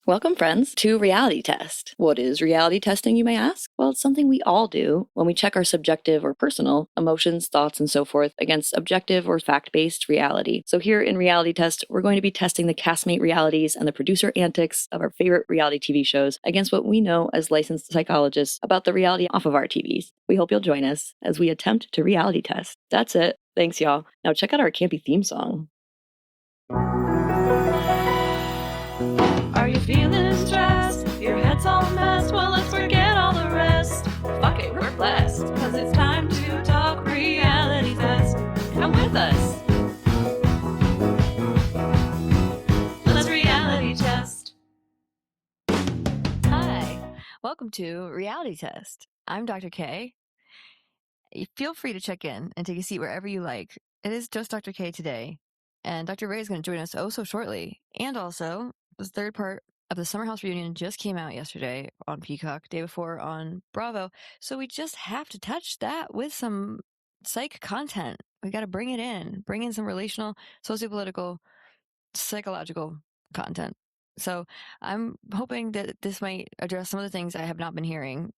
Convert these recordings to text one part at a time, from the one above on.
Welcome, friends, to Reality Test. What is reality testing, you may ask? Well, it's something we all do when we check our subjective or personal emotions, thoughts, and so forth against objective or fact-based reality. So here in Reality Test, we're going to be testing the castmate realities and the producer antics of our favorite reality TV shows against what we know as licensed psychologists about the reality off of our TVs. We hope you'll join us as we attempt to reality test. That's it. Thanks, y'all. Now check out our campy theme song. Are you feeling stressed? Your head's all messed? Well, let's forget all the rest. Fuck it, we're blessed. Cause it's time to talk reality test. Come with us. Let's reality test. Hi, welcome to Reality Test. I'm Dr. K. Feel free to check in and take a seat wherever you like. It is just Dr. K today, and Dr. Ray is going to join us oh so shortly. And also, the third part of the Summer House reunion just came out yesterday on Peacock, day before on Bravo. So we just have to touch that with some psych content. We got to bring it in, bring in some relational, sociopolitical, psychological content. So I'm hoping that this might address some of the things I have not been hearing.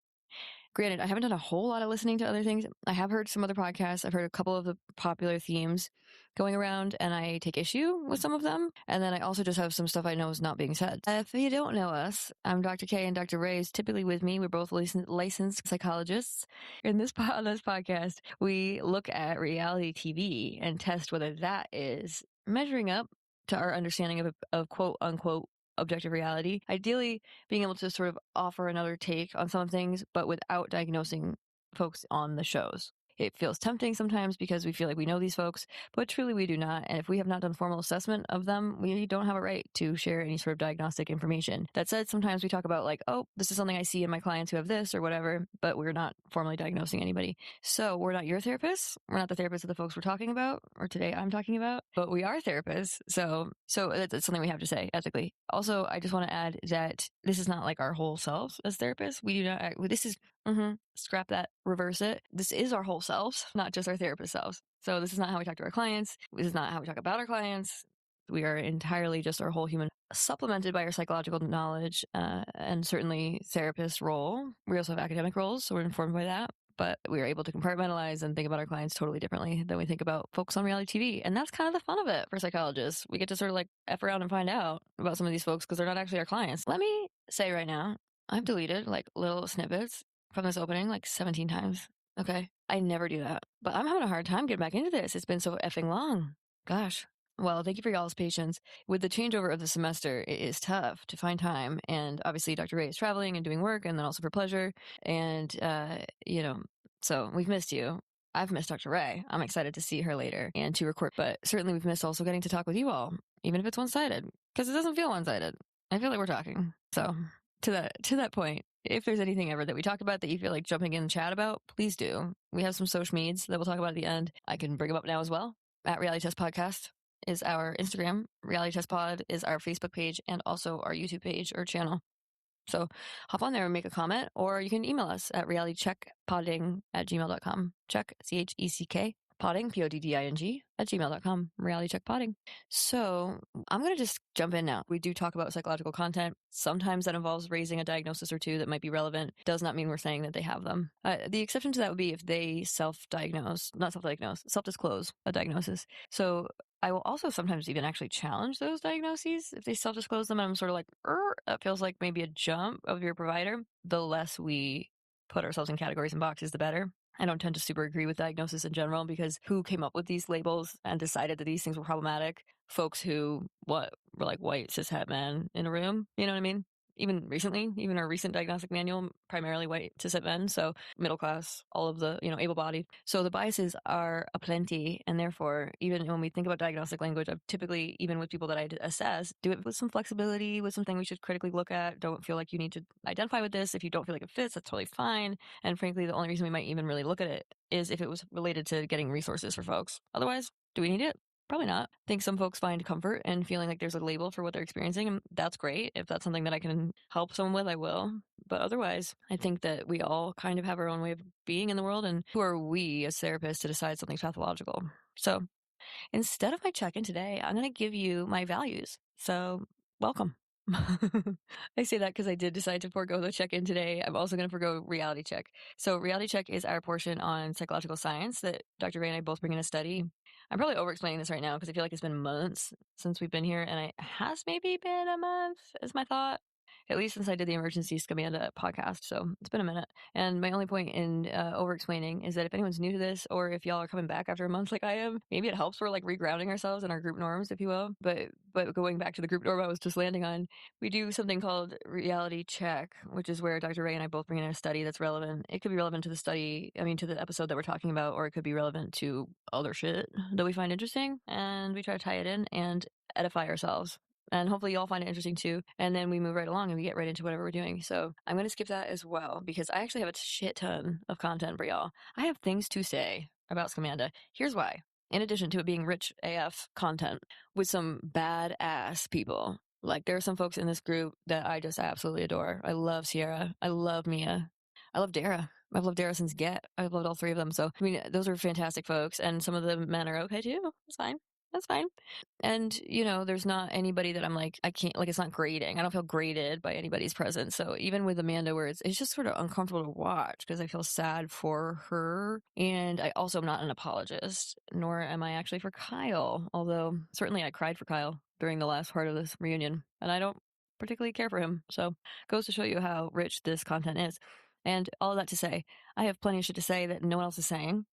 Granted, I haven't done a whole lot of listening to other things. I have heard some other podcasts. I've heard a couple of the popular themes going around, and I take issue with some of them. And then I also just have some stuff I know is not being said. If you don't know us, I'm Dr. K, and Dr. Ray is typically with me. We're both licensed psychologists. On this podcast, we look at reality TV and test whether that is measuring up to our understanding of quote unquote objective reality. Ideally, being able to sort of offer another take on some things, but without diagnosing folks on the shows. It feels tempting sometimes because we feel like we know these folks, but truly we do not. And if we have not done formal assessment of them, we don't have a right to share any sort of diagnostic information. That said, sometimes we talk about like, oh, this is something I see in my clients who have this or whatever, but we're not formally diagnosing anybody. So we're not your therapists. We're not the therapists of the folks we're talking about, or today I'm talking about, but we are therapists. So that's something we have to say ethically. Also, I just want to add that this is not like our whole selves as therapists. We do not act, this is scrap that, reverse it. This is our whole selves, not just our therapist selves. So this is not how we talk to our clients. This is not how we talk about our clients. We are entirely just our whole human, supplemented by our psychological knowledge and certainly therapist role. We also have academic roles, so we're informed by that. But we are able to compartmentalize and think about our clients totally differently than we think about folks on reality TV. And that's kind of the fun of it for psychologists. We get to sort of like F around and find out about some of these folks because they're not actually our clients. Let me say right now, I've deleted like little snippets from this opening like 17 times. Okay. I never do that. But I'm having a hard time getting back into this. It's been so effing long. Gosh. Well, thank you for y'all's patience. With the changeover of the semester, it is tough to find time. And obviously, Dr. Ray is traveling and doing work and then also for pleasure. And, so we've missed you. I've missed Dr. Ray. I'm excited to see her later and to record. But certainly, we've missed also getting to talk with you all, even if it's one sided, because it doesn't feel one sided. I feel like we're talking. So, to that point, if there's anything ever that we talk about that you feel like jumping in and chat about, please do. We have some social medias that we'll talk about at the end. I can bring them up now as well. At Reality Test Podcast is our Instagram. Reality Test Pod is our Facebook page and also our YouTube page or channel. So hop on there and make a comment, or you can email us at realitycheckpodding@gmail.com. Check, CHECK, podding, PODDING, @gmail.com, realitycheckpodding. So I'm going to just jump in now. We do talk about psychological content. Sometimes that involves raising a diagnosis or two that might be relevant. Does not mean we're saying that they have them. The exception to that would be if they self-disclose a diagnosis. So I will also sometimes even actually challenge those diagnoses if they self-disclose them. And I'm sort of like, that feels like maybe a jump of your provider. The less we put ourselves in categories and boxes, the better. I don't tend to super agree with diagnosis in general because who came up with these labels and decided that these things were problematic? Folks who were like white cis het men in a room. You know what I mean? Even recently, even our recent diagnostic manual, primarily white cis het men, so middle class, all of the, able-bodied. So the biases are aplenty, and therefore, even when we think about diagnostic language, I've typically, even with people that I assess, do it with some flexibility, with something we should critically look at. Don't feel like you need to identify with this. If you don't feel like it fits, that's totally fine. And frankly, the only reason we might even really look at it is if it was related to getting resources for folks. Otherwise, do we need it? Probably not. I think some folks find comfort in feeling like there's a label for what they're experiencing, and that's great. If that's something that I can help someone with, I will. But otherwise, I think that we all kind of have our own way of being in the world, and who are we as therapists to decide something's pathological? So instead of my check-in today, I'm going to give you my values. So welcome. I say that because I did decide to forego the check-in today. I'm also going to forego reality check. So reality check is our portion on psychological science that Dr. Ray and I both bring in a study. I'm probably over-explaining this right now because I feel like it's been months since we've been here, and it has maybe been a month, is my thought. At least since I did the emergency Scamanda podcast. So it's been a minute. And my only point in over-explaining is that if anyone's new to this, or if y'all are coming back after a month like I am, maybe it helps we're like regrounding ourselves in our group norms, if you will. But going back to the group norm I was just landing on, we do something called reality check, which is where Dr. Ray and I both bring in a study that's relevant. It could be relevant to the study, to the episode that we're talking about, or it could be relevant to other shit that we find interesting. And we try to tie it in and edify ourselves. And hopefully y'all find it interesting too. And then we move right along and we get right into whatever we're doing. So I'm going to skip that as well because I actually have a shit ton of content for y'all. I have things to say about Scamanda. Here's why. In addition to it being rich AF content with some badass people, like there are some folks in this group that I just absolutely adore. I love Sierra. I love Mia. I love Dara. I've loved Dara since Get. I've loved all three of them. So, those are fantastic folks. And some of the men are okay too. It's fine. That's fine. And, there's not anybody that I'm like, I can't, like, it's not grading. I don't feel graded by anybody's presence. So even with Amanda, where it's just sort of uncomfortable to watch because I feel sad for her. And I also am not an apologist, nor am I actually for Kyle. Although certainly I cried for Kyle during the last part of this reunion. And I don't particularly care for him. So goes to show you how rich this content is. And all of that to say, I have plenty of shit to say that no one else is saying.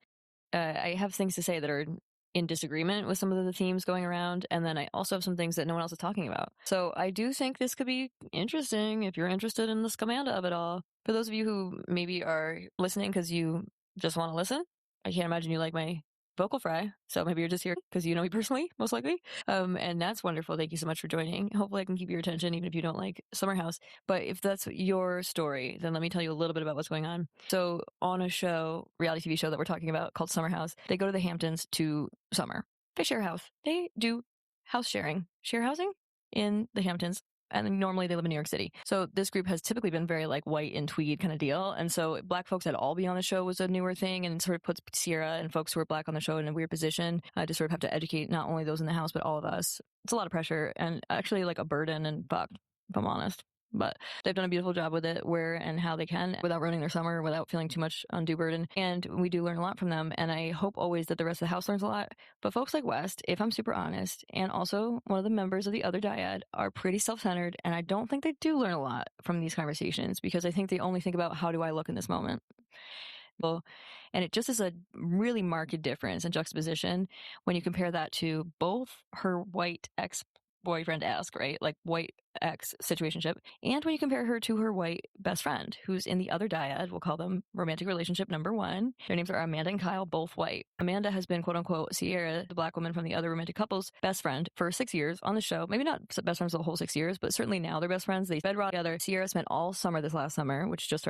I have things to say that are in disagreement with some of the themes going around, and then I also have some things that no one else is talking about. So I do think this could be interesting if you're interested in the Scamanda of it all. For those of you who maybe are listening because you just want to listen, I can't imagine you like my vocal fry, so maybe you're just here because you know me personally, most likely. And that's wonderful. Thank you so much for joining. Hopefully I can keep your attention even if you don't like Summer House. But if that's your story, then let me tell you a little bit about what's going on. So on a show, reality TV show that we're talking about called Summer House, they go to the Hamptons to summer. They share a house. They do house sharing, share housing in the Hamptons. And normally they live in New York City. So this group has typically been very like white and tweed kind of deal. And so black folks at all be on the show was a newer thing and sort of puts Sierra and folks who are black on the show in a weird position to sort of have to educate not only those in the house, but all of us. It's a lot of pressure and actually like a burden and fuck, if I'm honest. But they've done a beautiful job with it where and how they can without ruining their summer, without feeling too much undue burden. And we do learn a lot from them. And I hope always that the rest of the house learns a lot. But folks like West, if I'm super honest, and also one of the members of the other dyad are pretty self-centered. And I don't think they do learn a lot from these conversations because I think they only think about how do I look in this moment. And it just is a really marked difference in juxtaposition when you compare that to both her white ex-boyfriend-esque, right? Like white ex situationship. And when you compare her to her white best friend, who's in the other dyad, we'll call them romantic relationship number one. Their names are Amanda and Kyle, both white. Amanda has been, quote unquote, Sierra, the black woman from the other romantic couple's best friend for 6 years on the show. Maybe not best friends the whole 6 years, but certainly now they're best friends. They bedrock together. Sierra spent all summer this last summer, which just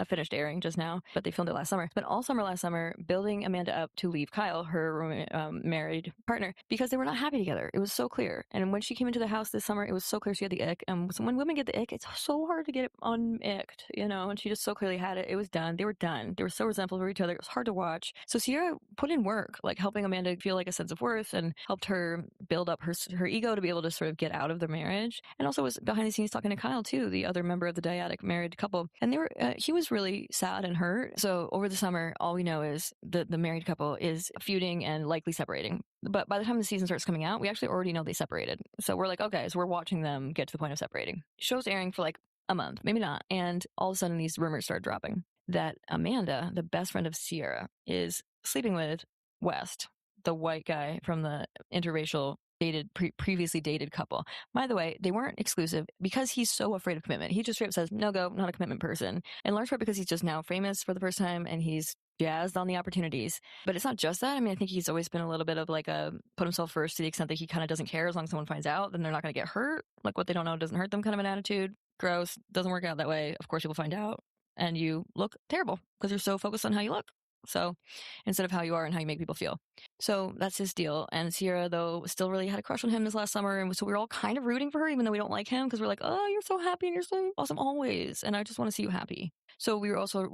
finished airing just now, but they filmed it last summer. Spent all summer last summer building Amanda up to leave Kyle, her married partner, because they were not happy together. It was so clear. And when she came into the house this summer, it was so clear she had the ick. And when women get the ick, it's so hard to get it unicked, and she just so clearly had it. It was done. They were done. They were so resentful of each other. It was hard to watch. So Sierra put in work, like helping Amanda feel like a sense of worth and helped her build up her ego to be able to sort of get out of their marriage. And also was behind the scenes talking to Kyle too, the other member of the dyadic married couple. And he was really sad and hurt. So over the summer, all we know is the married couple is feuding and likely separating. But by the time the season starts coming out, we actually already know they separated. So we're like, okay, so we're watching them get to the point of separating. Show's airing for like a month, maybe not. And all of a sudden these rumors start dropping that Amanda, the best friend of Sierra, is sleeping with West, the white guy from the interracial previously dated couple. By the way, they weren't exclusive because he's so afraid of commitment. He just straight up says, no go, not a commitment person. And large part because he's just now famous for the first time and he's jazzed on the opportunities. But it's not just that. I think he's always been a little bit of like a put himself first to the extent that he kind of doesn't care as long as someone finds out, then they're not going to get hurt. Like what they don't know doesn't hurt them kind of an attitude. Gross. Doesn't work out that way. Of course, you'll find out. And you look terrible because you're so focused on how you look. So instead of how you are and how you make people feel. So that's his deal. And Sierra, though, still really had a crush on him this last summer. And so we were all kind of rooting for her, even though we don't like him, because we're like, oh, you're so happy and you're so awesome always. And I just want to see you happy. So we were all sort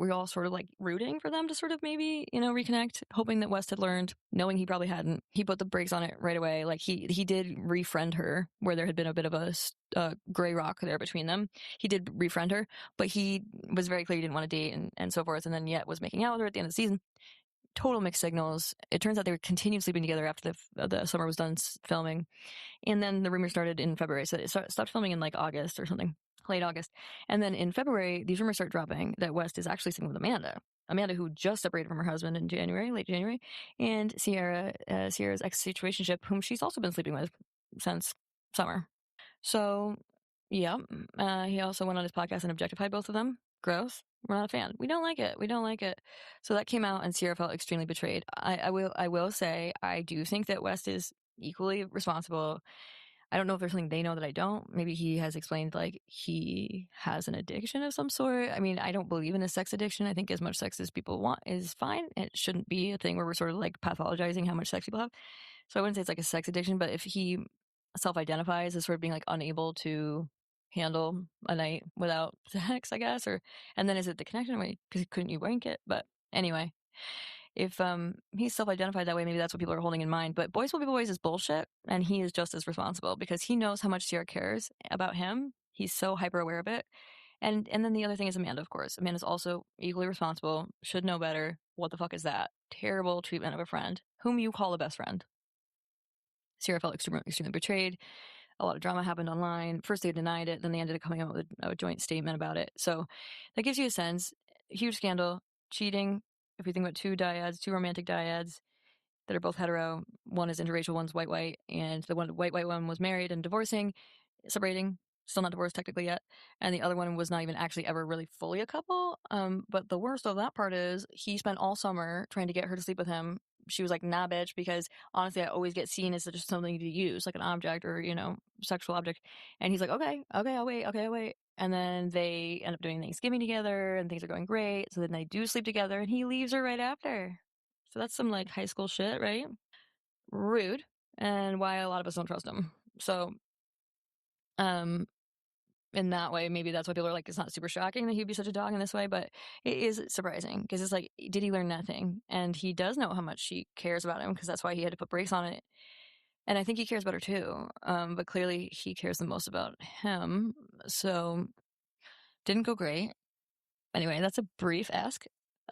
of like rooting for them to sort of maybe, reconnect, hoping that West had learned, knowing he probably hadn't. He put the brakes on it right away. Like he did refriend her where there had been a bit of a gray rock there between them. He did refriend her, but he was very clear he didn't want to date and so forth. And then yet was making out with her at the end of the season. Total mixed signals. It turns out they were continued sleeping together after the summer was done filming. And then the rumor started in February. So it stopped filming in like August or something, late August. And then in February, these rumors start dropping that West is actually sleeping with Amanda. Amanda, who just separated from her husband in January, late January, and Sierra's ex-situationship, whom she's also been sleeping with since summer. So, yeah, he also went on his podcast and objectified both of them. Gross. We're not a fan. We don't like it. So that came out, and Sierra felt extremely betrayed. I will say I do think that West is equally responsible. I don't know if there's something they know that I don't. Maybe he has explained like he has an addiction of some sort. I mean, I don't believe in a sex addiction. I think as much sex as people want is fine. It shouldn't be a thing where we're sort of like pathologizing how much sex people have. So I wouldn't say it's like a sex addiction, but if he self-identifies as sort of being like unable to handle a night without sex, I guess, and then is it the connection? Because couldn't you wank it? But anyway, if he's self-identified that way, maybe that's what people are holding in mind. But boys will be boys is bullshit, and he is just as responsible because he knows how much Sierra cares about him. He's so hyper aware of it. And then the other thing is Amanda, of course. Amanda's also equally responsible, should know better. What the fuck is that? Terrible treatment of a friend, whom you call a best friend. Sierra felt extremely betrayed. A lot of drama happened online. First they denied it, then they ended up coming out with a joint statement about it. So that gives you a sense. Huge scandal, cheating. If you think about two romantic dyads that are both hetero, one is interracial, one's white, and the white one was married and divorcing, separating, still not divorced technically yet, and the other one was not even actually ever really fully a couple. But the worst of that part is he spent all summer trying to get her to sleep with him. She was like, nah, bitch, because honestly, I always get seen as just something to use, like an object or, sexual object. And he's like, okay, I'll wait. And then they end up doing Thanksgiving together and things are going great. So then they do sleep together and he leaves her right after. So that's some like high school shit, right? Rude. And why a lot of us don't trust him. So, in that way, maybe that's why people are like, it's not super shocking that he'd be such a dog in this way, but it is surprising because it's like, did he learn nothing? And he does know how much she cares about him because that's why he had to put brakes on it. And I think he cares about her too. But clearly he cares the most about him. So didn't go great. Anyway, that's a brief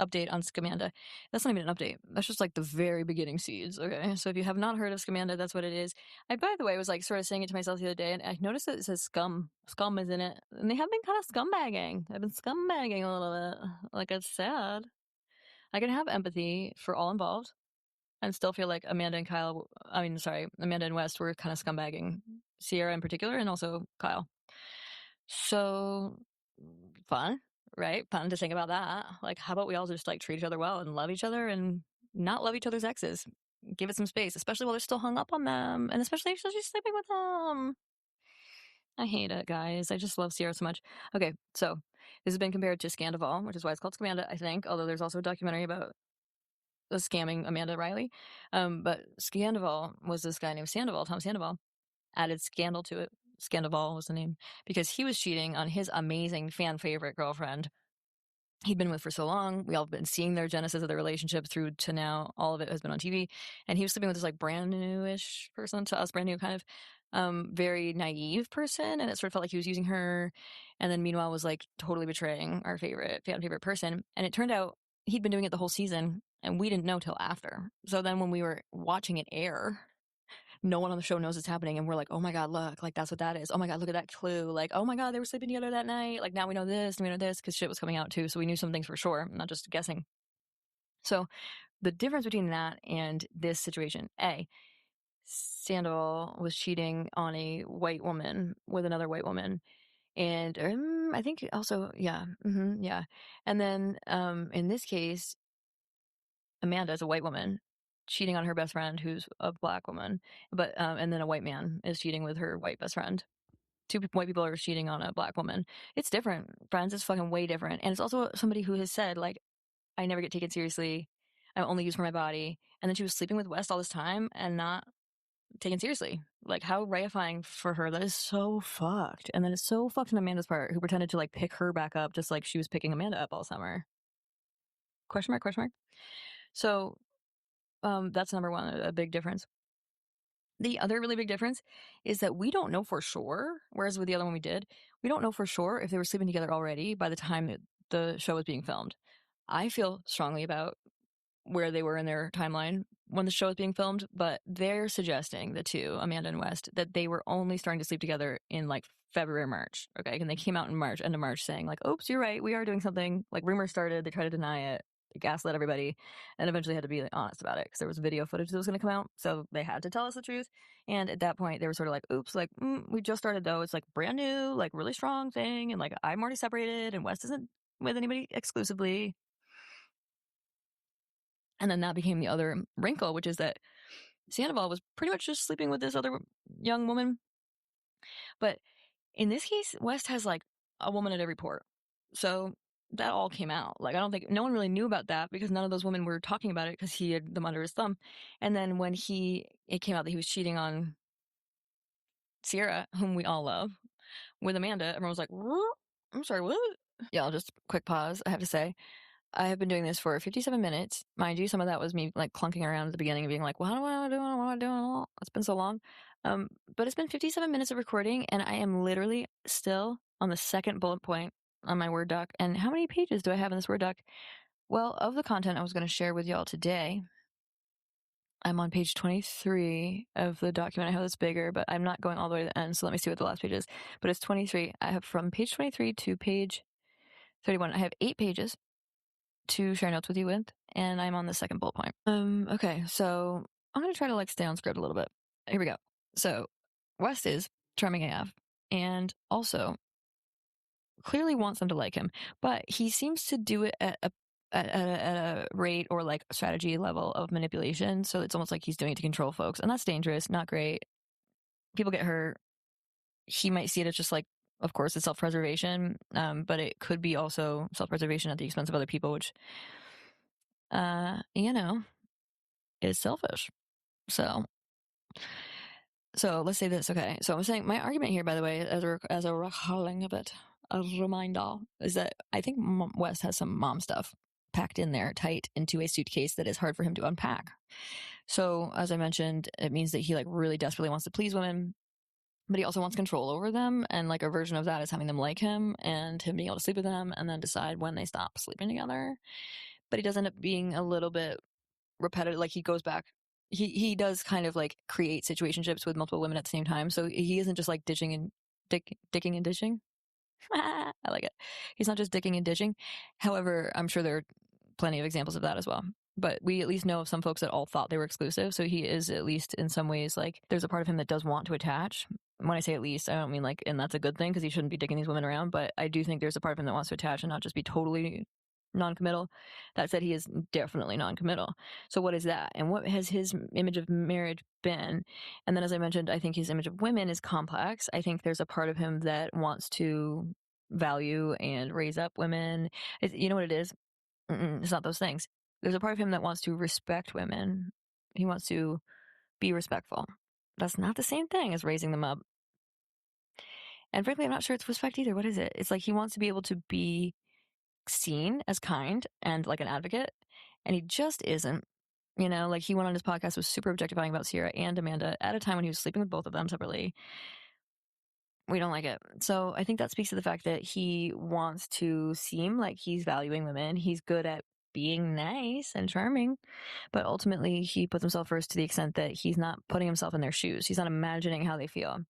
update on Scamanda. That's not even an update. That's just like the very beginning seeds. Okay. So if you have not heard of Scamanda, that's what it is. I, by the way, was like sort of saying it to myself the other day and I noticed that it says scum. Scum is in it. And they have been kind of scumbagging. I've been scumbagging a little bit. Like it's sad. I can have empathy for all involved and still feel like Amanda and West were kind of scumbagging. Sierra in particular and also Kyle. So fun. Right? Fun to think about that. Like, how about we all just like treat each other well and love each other and not love each other's exes? Give it some space, especially while they're still hung up on them. And especially if she's sleeping with them. I hate it, guys. I just love Sierra so much. Okay, so this has been compared to Scandival, which is why it's called Scamanda, I think. Although there's also a documentary about scamming Amanda Riley. But Scandival was this guy named Tom Sandoval, added scandal to it. Scandival was the name because he was cheating on his amazing fan favorite girlfriend he'd been with for so long. We all have been seeing their genesis of their relationship through to now. All of it has been on TV. And he was sleeping with this like brand new-ish person, to us brand new, kind of very naive person. And it sort of felt like he was using her. And then meanwhile was like totally betraying our fan favorite person. And it turned out he'd been doing it the whole season and we didn't know till after. So then when we were watching it air, no one on the show knows it's happening. And we're like, oh my God, look, like that's what that is. Oh my God, look at that clue. Like, oh my God, they were sleeping together that night. Like now we know this and we know this because shit was coming out too. So we knew some things for sure, not just guessing. So the difference between that and this situation, Sandoval was cheating on a white woman with another white woman. And I think also, yeah. And then in this case, Amanda is a white woman cheating on her best friend who's a black woman, but and then a white man is cheating with her white best friend. Two white people are cheating on a black woman. It's different, friends. It's fucking way different. And it's also somebody who has said like, I never get taken seriously. I'm only used for my body. and then she was sleeping with West all this time and not taken seriously. Like, how reifying for her. That is so fucked. And then it's so fucked on Amanda's part, who pretended to like pick her back up just like she was picking Amanda up all summer. Question mark, question mark. So that's number one, a big difference. The other really big difference is that we don't know for sure, whereas with the other one we did, we don't know for sure if they were sleeping together already by the time the show was being filmed. I feel strongly about where they were in their timeline when the show was being filmed, but they're suggesting, the two, Amanda and West, that they were only starting to sleep together in like February, March. Okay. And they came out in March, end of March, saying like, oops, you're right. We are doing something. Like, rumors started. They tried to deny it. They gaslit everybody, and eventually had to be like, honest about it because there was video footage that was going to come out. So they had to tell us the truth. And at that point, they were sort of like, oops, like, we just started though. It's like brand new, like really strong thing. And like, I'm already separated and West isn't with anybody exclusively. And then that became the other wrinkle, which is that Sandoval was pretty much just sleeping with this other young woman. But in this case, West has like a woman at every port. So that all came out. Like, I don't think no one really knew about that because none of those women were talking about it because he had them under his thumb. And then when it came out that he was cheating on Sierra, whom we all love, with Amanda, everyone was like, what? I'm sorry, what? Yeah, I'll just quick pause. I have to say, I have been doing this for 57 minutes. Mind you, some of that was me like clunking around at the beginning and being like, what am I doing? What am I doing? It's been so long. But it's been 57 minutes of recording, and I am literally still on the second bullet point on my Word doc. And how many pages do I have in this Word doc? Well, of the content I was going to share with y'all today, I'm on page 23 of the document. I have this bigger, but I'm not going all the way to the end. So let me see what the last page is. But it's 23. I have from page 23 to page 31. I have 8 pages to share notes with you with, and I'm on the second bullet point. Okay, so I'm going to try to like stay on script a little bit. Here we go. So West is charming AF and also clearly wants them to like him, but he seems to do it at a rate or like strategy level of manipulation. So it's almost like he's doing it to control folks, and that's dangerous, not great. People get hurt. He might see it as just like, of course, it's self-preservation, but it could be also self-preservation at the expense of other people, which, is selfish. So let's say this. Okay. So I'm saying my argument here, by the way, as a recalling of it, a reminder, is that I think West has some mom stuff packed in there tight into a suitcase that is hard for him to unpack. So as I mentioned, it means that he like really desperately wants to please women, but he also wants control over them. And like a version of that is having them like him and him being able to sleep with them and then decide when they stop sleeping together. But he does end up being a little bit repetitive. Like he goes back. He does kind of like create situationships with multiple women at the same time. So he isn't just like dicking and ditching. I like it. He's not just dicking and ditching. However, I'm sure there are plenty of examples of that as well. But we at least know of some folks that all thought they were exclusive. So he is at least in some ways like there's a part of him that does want to attach. When I say at least, I don't mean like, and that's a good thing because he shouldn't be dicking these women around. But I do think there's a part of him that wants to attach and not just be totally non-committal. That said, he is definitely non-committal. So what is that? And what has his image of marriage been? And then, as I mentioned, I think his image of women is complex. I think there's a part of him that wants to value and raise up women. You know what it is? It's not those things. There's a part of him that wants to respect women. He wants to be respectful. That's not the same thing as raising them up. And frankly, I'm not sure it's respect either. What is it? It's like he wants to be able to be seen as kind and like an advocate, and he just isn't. Like he went on his podcast, was super objectifying about Sierra and Amanda at a time when he was sleeping with both of them separately. We don't like it. So I think that speaks to the fact that he wants to seem like he's valuing women. He's good at being nice and charming, but ultimately he puts himself first to the extent that he's not putting himself in their shoes. He's not imagining how they feel.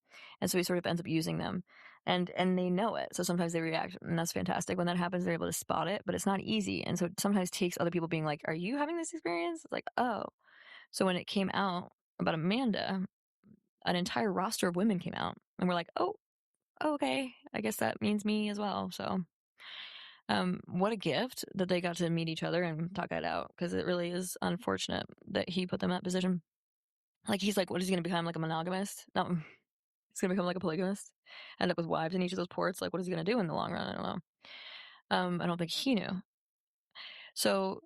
And so he sort of ends up using them, and they know it. So sometimes they react, and that's fantastic. When that happens, they're able to spot it, but it's not easy. And so it sometimes takes other people being like, are you having this experience? It's like, oh. So when it came out about Amanda, an entire roster of women came out and we're like, oh, okay, I guess that means me as well. So what a gift that they got to meet each other and talk it out, because it really is unfortunate that he put them in that position. Like, he's like, what is he going to become, like a monogamist? No, he's going to become like a polygamist, end up with wives in each of those ports. Like, what is he going to do in the long run? I don't know. I don't think he knew. So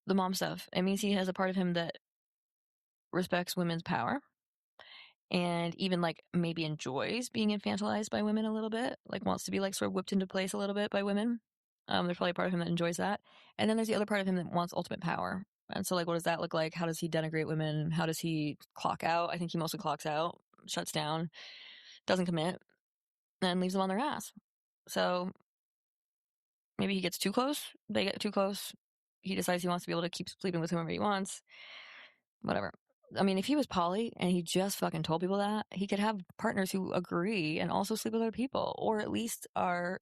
the mom stuff, it means he has a part of him that respects women's power and even like maybe enjoys being infantilized by women a little bit, like wants to be like sort of whipped into place a little bit by women. There's probably a part of him that enjoys that. And then there's the other part of him that wants ultimate power. And so like, what does that look like? How does he denigrate women? How does he clock out? I think he mostly clocks out, shuts down, doesn't commit, and leaves them on their ass. So maybe he gets too close. They get too close. He decides he wants to be able to keep sleeping with whomever he wants. Whatever. I mean, if he was poly and he just fucking told people that, he could have partners who agree and also sleep with other people, or at least are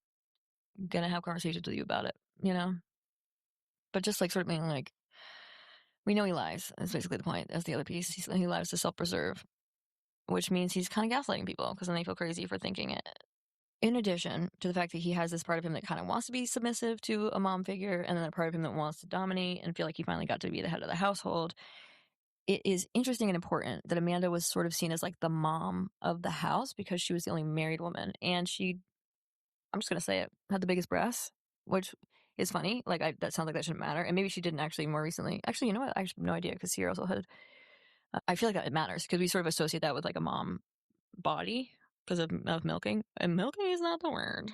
gonna have conversations with you about it, you know? But just like sort of being like, we know he lies. That's basically the point. That's the other piece. He lies to self-preserve, which means he's kind of gaslighting people because then they feel crazy for thinking it. In addition to the fact that he has this part of him that kind of wants to be submissive to a mom figure, and then a part of him that wants to dominate and feel like he finally got to be the head of the household, it is interesting and important that Amanda was sort of seen as like the mom of the house because she was the only married woman. And she, I'm just going to say it, had the biggest breasts, which is funny. Like, that sounds like that shouldn't matter. And maybe she didn't actually more recently. Actually, you know what? I have no idea because Sierra also had, I feel like it matters because we sort of associate that with like a mom body because of milking. And milking is not the word.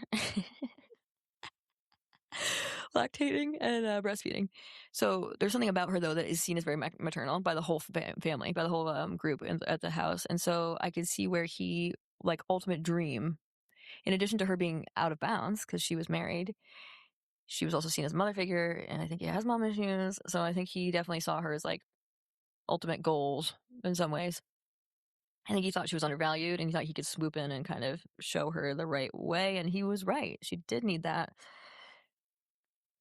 Lactating and breastfeeding. So there's something about her though that is seen as very maternal by the whole family, by the whole group at the house. And so I could see where he, like, ultimate dream, in addition to her being out of bounds because she was married, she was also seen as a mother figure, and I think he has mom issues. So I think he definitely saw her as like ultimate goals in some ways. I think he thought she was undervalued, and he thought he could swoop in and kind of show her the right way, and he was right. She did need that.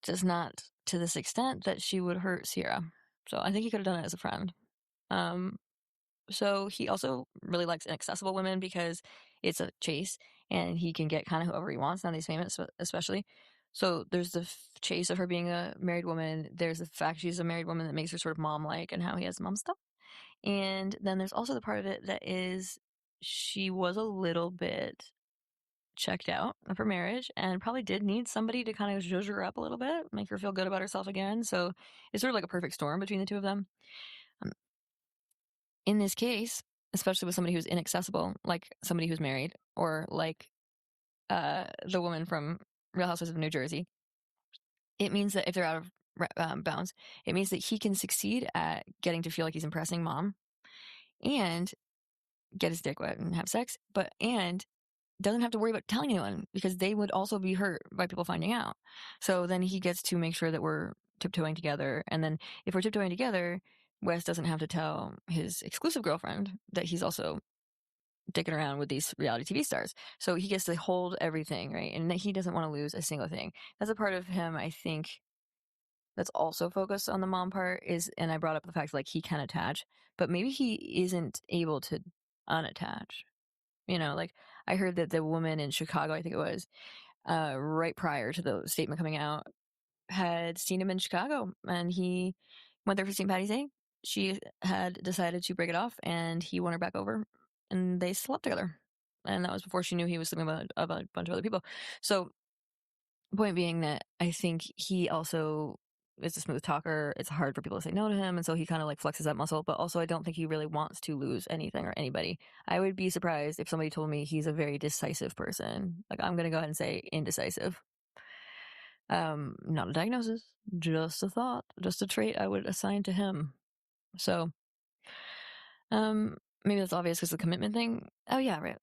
Just not to this extent that she would hurt Sierra. So I think he could have done it as a friend. So he also really likes inaccessible women because it's a chase and he can get kind of whoever he wants. Now he's famous, especially. So there's the chase of her being a married woman. There's the fact she's a married woman that makes her sort of mom-like and how he has mom stuff. And then there's also the part of it that is she was a little bit checked out of her marriage and probably did need somebody to kind of zhuzh her up a little bit, make her feel good about herself again. So it's sort of like a perfect storm between the two of them. In this case, especially with somebody who's inaccessible, like somebody who's married, or like the woman from Real Housewives of New Jersey, it means that if they're out of bounds, it means that he can succeed at getting to feel like he's impressing mom and get his dick wet and have sex, and doesn't have to worry about telling anyone because they would also be hurt by people finding out. So then he gets to make sure that we're tiptoeing together. And then if we're tiptoeing together, Wes doesn't have to tell his exclusive girlfriend that he's also dicking around with these reality TV stars. So he gets to hold everything, right? And that he doesn't want to lose a single thing. That's a part of him, I think, that's also focused on the mom part is, and I brought up the fact like he can attach, but maybe he isn't able to unattach. You know, like I heard that the woman in Chicago, I think it was, right prior to the statement coming out, had seen him in Chicago and he went there for St. Patty's Day. She had decided to break it off and he won her back over and they slept together. And that was before she knew he was sleeping with a bunch of other people. So, point being that I think he also is a smooth talker. It's hard for people to say no to him. And so he kind of like flexes that muscle. But also, I don't think he really wants to lose anything or anybody. I would be surprised if somebody told me he's a very decisive person. Like, I'm going to go ahead and say indecisive. Not a diagnosis, just a thought, just a trait I would assign to him. So, maybe that's obvious because the commitment thing. Oh, yeah, right.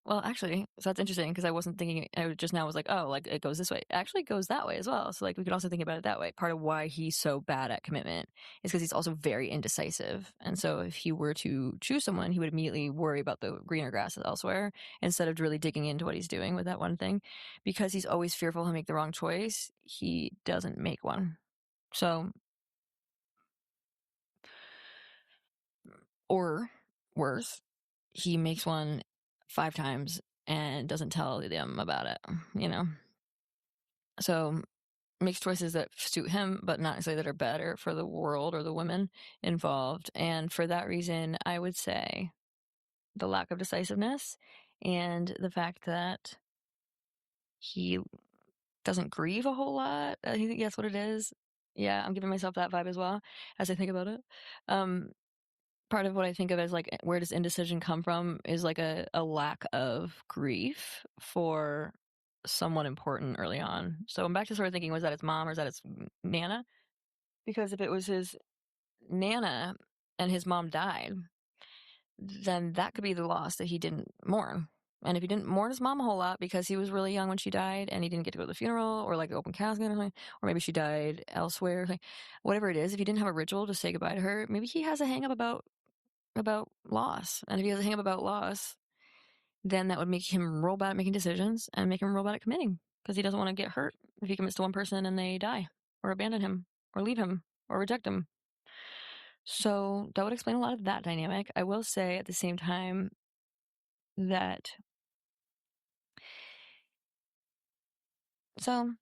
Well, actually, so that's interesting because I wasn't thinking, I just now was like, oh, like it goes this way. It actually goes that way as well. So like we could also think about it that way. Part of why he's so bad at commitment is because he's also very indecisive. And so if he were to choose someone, he would immediately worry about the greener grasses elsewhere instead of really digging into what he's doing with that one thing. Because he's always fearful he'll make the wrong choice, he doesn't make one. So, or worse, he makes one 5 times and doesn't tell them about it, you know? So makes choices that suit him, but not necessarily that are better for the world or the women involved. And for that reason, I would say the lack of decisiveness and the fact that he doesn't grieve a whole lot. I think that's what it is. Yeah, I'm giving myself that vibe as well as I think about it. part of what I think of as like where does indecision come from is like a lack of grief for someone important early on. So I'm back to sort of thinking, was that his mom or is that his Nana? Because if it was his Nana and his mom died, then that could be the loss that he didn't mourn. And if he didn't mourn his mom a whole lot because he was really young when she died and he didn't get to go to the funeral or like the open casket or something, or maybe she died elsewhere, like, whatever it is, if he didn't have a ritual to say goodbye to her, maybe he has a hang up about loss. And if he has a hang up about loss, then that would make him roll bad at making decisions and make him roll bad at committing because he doesn't want to get hurt if he commits to one person and they die or abandon him or leave him or reject him. So that would explain a lot of that dynamic. I will say at the same time that, so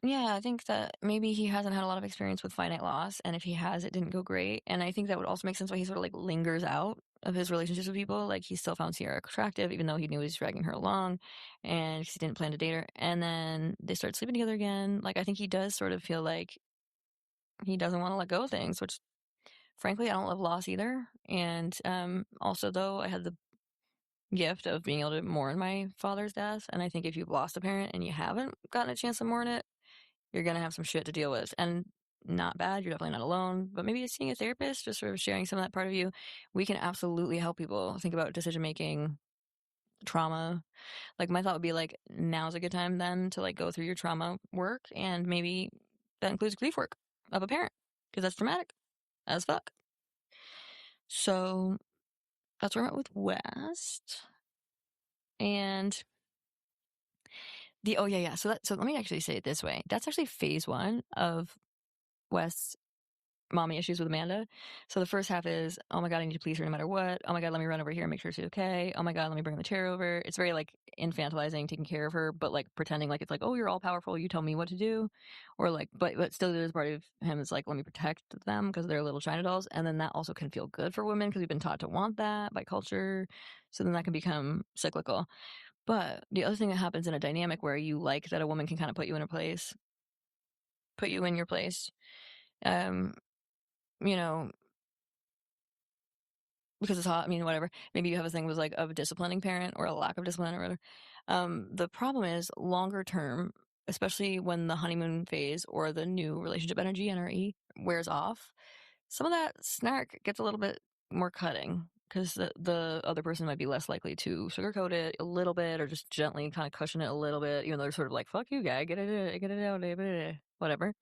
yeah, I think that maybe he hasn't had a lot of experience with finite loss, and if he has, it didn't go great. And I think that would also make sense why he sort of like lingers out of his relationships with people. Like he still found Sierra attractive, even though he knew he was dragging her along, and he didn't plan to date her. And then they start sleeping together again. Like I think he does sort of feel like he doesn't want to let go of things, which frankly I don't love loss either. And also though I had the gift of being able to mourn my father's death, and I think if you've lost a parent and you haven't gotten a chance to mourn it, you're going to have some shit to deal with. And not bad, you're definitely not alone, but maybe seeing a therapist, just sort of sharing some of that part of you, we can absolutely help people think about decision making, trauma. Like my thought would be like, now's a good time then to like go through your trauma work, and maybe that includes grief work of a parent, because that's traumatic as fuck. So that's where I'm at with West. And so let me actually say it this way. That's actually phase 1 of West's mommy issues with Amanda. So the first half is, oh my God, I need to please her no matter what. Oh my God, let me run over here and make sure she's okay. Oh my God, let me bring the chair over. It's very like infantilizing, taking care of her, but like pretending like it's like, oh, you're all powerful. You tell me what to do. Or like, but still there's part of him is like, let me protect them because they're little China dolls. And then that also can feel good for women because we've been taught to want that by culture. So then that can become cyclical. But the other thing that happens in a dynamic where you like that a woman can kind of put you in your place, you know, because it's hot. I mean, whatever. Maybe you have a thing was like of a disciplining parent or a lack of discipline or whatever. The problem is longer term, especially when the honeymoon phase or the new relationship energy, NRE, wears off, some of that snark gets a little bit more cutting because the other person might be less likely to sugarcoat it a little bit or just gently kind of cushion it a little bit, even though they're sort of like, fuck you, guy, get it out, whatever.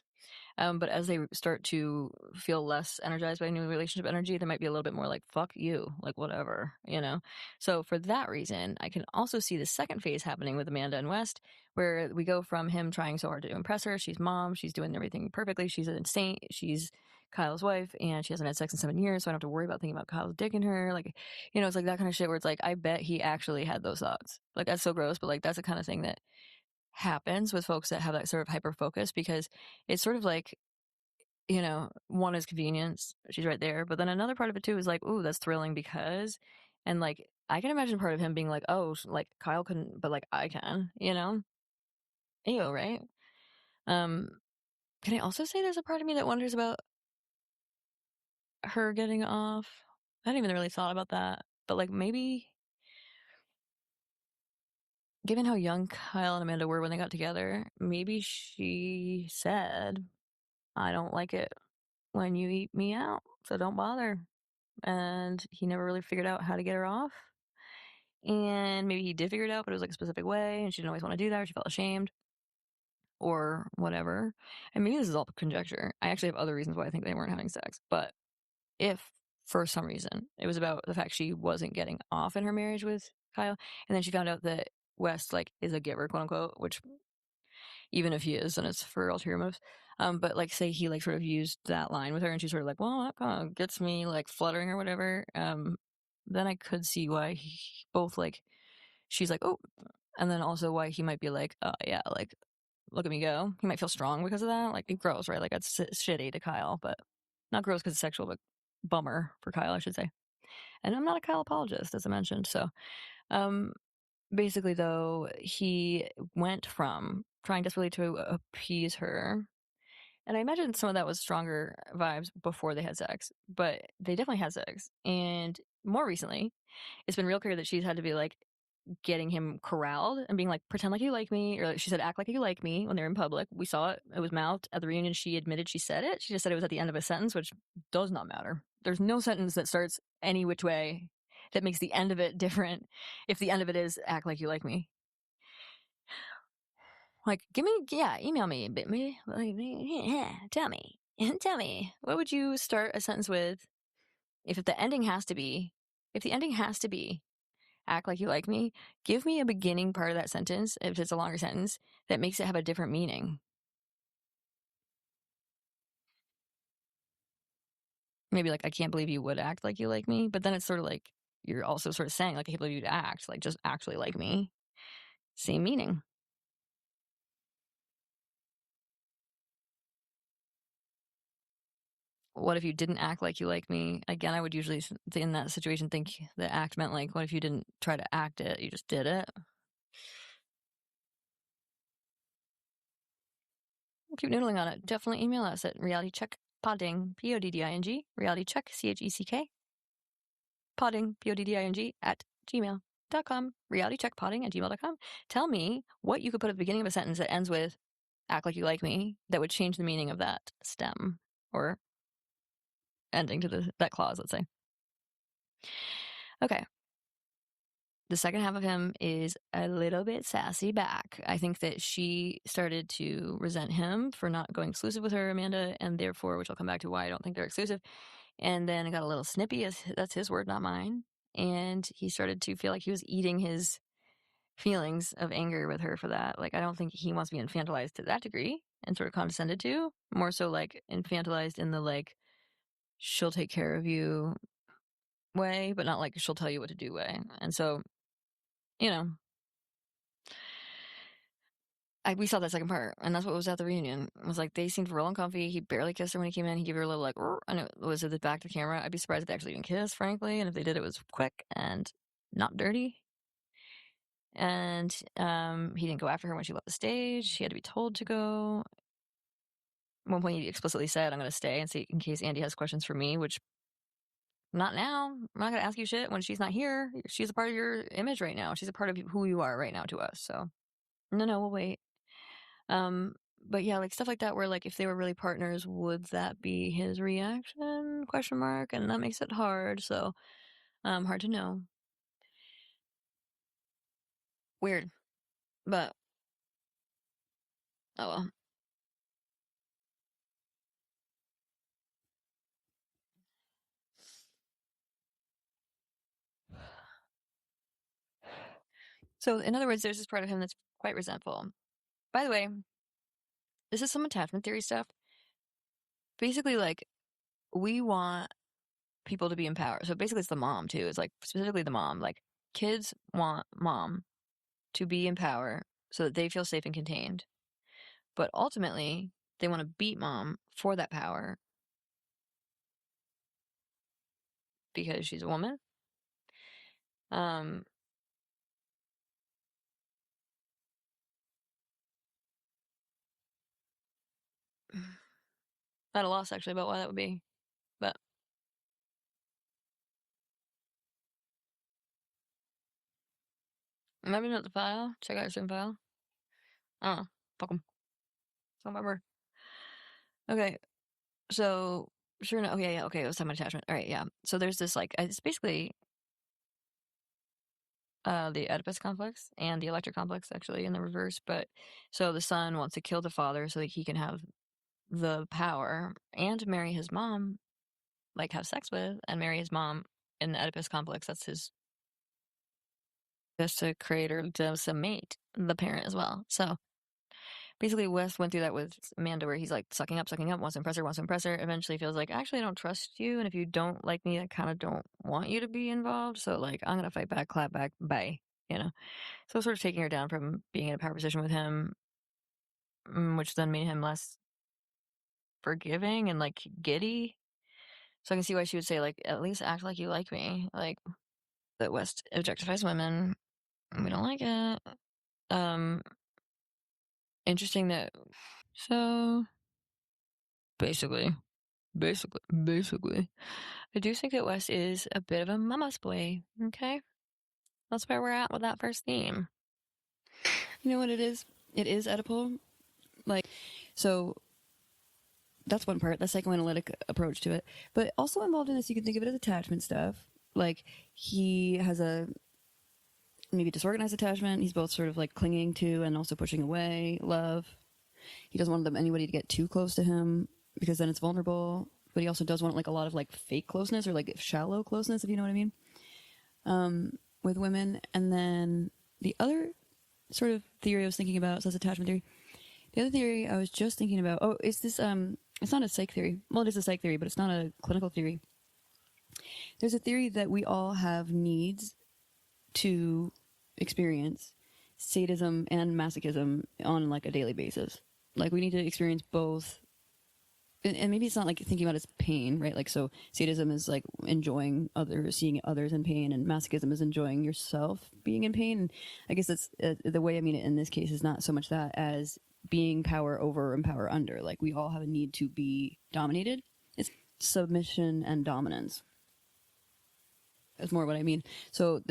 But as they start to feel less energized by new relationship energy, they might be a little bit more like, fuck you, like whatever, you know? So for that reason, I can also see the second phase happening with Amanda and West, where we go from him trying so hard to impress her. She's mom. She's doing everything perfectly. She's an saint. She's Kyle's wife, and she hasn't had sex in 7 years, so I don't have to worry about thinking about Kyle's dick in her. Like, you know, it's like that kind of shit where it's like, I bet he actually had those thoughts. Like, that's so gross, but like, that's the kind of thing that happens with folks that have that sort of hyper focus, because it's sort of like, you know, one is convenience, she's right there, but then another part of it too is like, ooh, that's thrilling because, and like I can imagine part of him being like, oh, like Kyle couldn't, but like I can, you know, ew, right? um can I also say there's a part of me that wonders about her getting off? I hadn't even really thought about that, but like maybe given how young Kyle and Amanda were when they got together, maybe she said, I don't like it when you eat me out, so don't bother. And he never really figured out how to get her off. And maybe he did figure it out, but it was like a specific way, and she didn't always want to do that, or she felt ashamed, or whatever. And maybe this is all conjecture. I actually have other reasons why I think they weren't having sex. But if for some reason it was about the fact she wasn't getting off in her marriage with Kyle, and then she found out that West like is a giver, quote unquote, which even if he is, and it's for ulterior motives. But like, say he like sort of used that line with her, and she's sort of like, well, that kind of gets me like fluttering or whatever. Then I could see why both like she's like, oh, and then also why he might be like, oh yeah, like look at me go. He might feel strong because of that. Like, gross, right? Like that's shitty to Kyle, but not gross because it's sexual, but bummer for Kyle, I should say. And I'm not a Kyle apologist, as I mentioned. So, basically, though, he went from trying desperately to appease her And I imagine some of that was stronger vibes before they had sex, but they definitely had sex. And more recently, it's been real clear that she's had to be like getting him corralled and being like, pretend like you like me. Or like she said, act like you like me when they're in public. We saw it. It was mouthed at the reunion. She admitted she said it. She just said it was at the end of a sentence, which does not matter. There's no sentence that starts any which way that makes the end of it different if the end of it is act like you like me. Like, email me, tell me, what would you start a sentence with if the ending has to be, act like you like me, give me a beginning part of that sentence, if it's a longer sentence, that makes it have a different meaning. Maybe like, I can't believe you would act like you like me, but then it's sort of like, you're also sort of saying, like, I can't believe you'd act, like, just actually like me. Same meaning. What if you didn't act like you like me? Again, I would usually, in that situation, think the act meant like, what if you didn't try to act it, you just did it? Keep noodling on it. Definitely email us at realitycheckpodding, PODDING, realitycheck, CHECK, podding, PODDING, at gmail.com, realitycheckpodding at gmail.com. Tell me what you could put at the beginning of a sentence that ends with act like you like me that would change the meaning of that stem or ending to that clause, let's say. Okay. The second half of him is a little bit sassy back. I think that she started to resent him for not going exclusive with her, Amanda, and therefore, which I'll come back to why I don't think they're exclusive. And then it got a little snippy, that's his word, not mine. And he started to feel like he was eating his feelings of anger with her for that. Like, I don't think he wants to be infantilized to that degree and sort of condescended to. More so like infantilized in the like, she'll take care of you way, but not like she'll tell you what to do way. And so, you know, we saw that second part, and that's what was at the reunion. It was like they seemed real uncomfy. He barely kissed her when he came in. He gave her a little like, and it was at the back to the camera. I'd be surprised if they actually even kissed, frankly. And if they did, it was quick and not dirty. And he didn't go after her when she left the stage. She had to be told to go. At one point, he explicitly said, "I'm going to stay and see in case Andy has questions for me," which not now. I'm not going to ask you shit when she's not here. She's a part of your image right now. She's a part of who you are right now to us. So no, we'll wait. But yeah, like stuff like that where like if they were really partners, would that be his reaction? Question mark. And that makes it hard. So hard to know. Weird. But oh well. So in other words, there's this part of him that's quite resentful. By the way, this is some attachment theory stuff. Basically, like, we want people to be in power. So basically it's the mom too. It's like specifically the mom. Like, kids want mom to be in power so that they feel safe and contained. But ultimately, they want to beat mom for that power because she's a woman. At a loss actually about why that would be, but maybe not the file. Check out your same file. Oh, fuck 'em. Don't remember. Okay, so sure enough. Okay, yeah. Okay, it was time attachment. All right, yeah. So there's this like it's basically the Oedipus complex and the Electric complex actually in the reverse. But so the son wants to kill the father so that he can have the power and marry his mom, like have sex with and marry his mom in the Oedipus complex. That's his, just to create or to mate the parent as well. So basically Wes went through that with Amanda where he's like sucking up, wants to impress her, eventually feels like, actually, I don't trust you, and if you don't like me, I kind of don't want you to be involved, so like I'm gonna fight back, clap back, bye, you know. So sort of taking her down from being in a power position with him, which then made him less forgiving and like giddy. So I can see why she would say, like, at least act like you like me. Like, that West objectifies women. We don't like it. Interesting that. So Basically. I do think that Wes is a bit of a mama's boy, okay? That's where we're at with that first theme. You know what it is? It is Oedipal. Like, so that's one part, the psychoanalytic approach to it. But also involved in this, you can think of it as attachment stuff. Like, he has a maybe disorganized attachment. He's both sort of like clinging to and also pushing away love. He doesn't want anybody to get too close to him because then it's vulnerable. But he also does want like a lot of like fake closeness or like shallow closeness, if you know what I mean, with women. And then the other sort of theory I was thinking about, so that's attachment theory. The other theory I was just thinking about, is this, it's not a psych theory. Well, it is a psych theory, but it's not a clinical theory. There's a theory that we all have needs to experience sadism and masochism on like a daily basis. Like we need to experience both. And maybe it's not like thinking about it as pain, right? Like, so sadism is like enjoying others, seeing others in pain, and masochism is enjoying yourself being in pain. And I guess that's the way I mean it in this case is not so much that as being power over and power under. Like we all have a need to be dominated. It's submission and dominance. That's more what I mean. So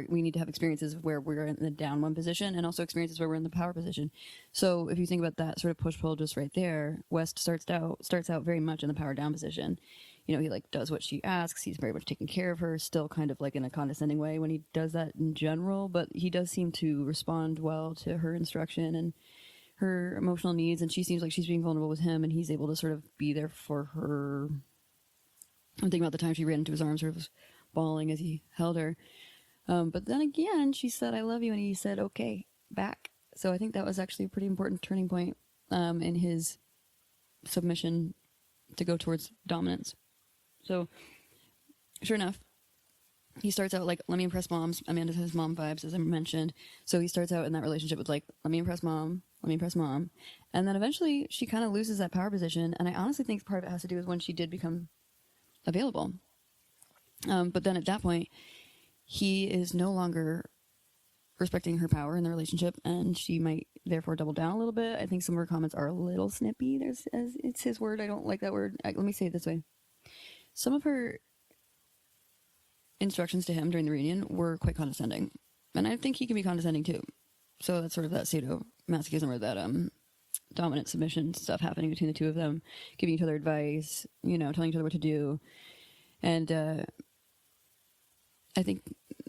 we need to have experiences where we're in the down one position and also experiences where we're in the power position. So if you think about that sort of push pull just right there, West starts out very much in the power down position. You know, he like does what she asks. He's very much taking care of her, still kind of like in a condescending way when he does that in general, but he does seem to respond well to her instruction and her emotional needs. And she seems like she's being vulnerable with him and he's able to sort of be there for her. I'm thinking about the time she ran into his arms, sort of bawling as he held her. But then again, she said, "I love you." And he said, "Okay, back." So I think that was actually a pretty important turning point in his submission to go towards dominance. So sure enough, he starts out like, let me impress moms. Amanda has mom vibes, as I mentioned. So he starts out in that relationship with like, let me impress mom. Let me impress mom. And then eventually she kind of loses that power position. And I honestly think part of it has to do with when she did become available. But then at that point, he is no longer respecting her power in the relationship, and she might therefore double down a little bit. I think some of her comments are a little snippy. It's his word. I don't like that word. Let me say it this way. Some of her instructions to him during the reunion were quite condescending, and I think he can be condescending too. So that's sort of that sadomasochism or that dominant submission stuff happening between the two of them, giving each other advice, you know, telling each other what to do. And I think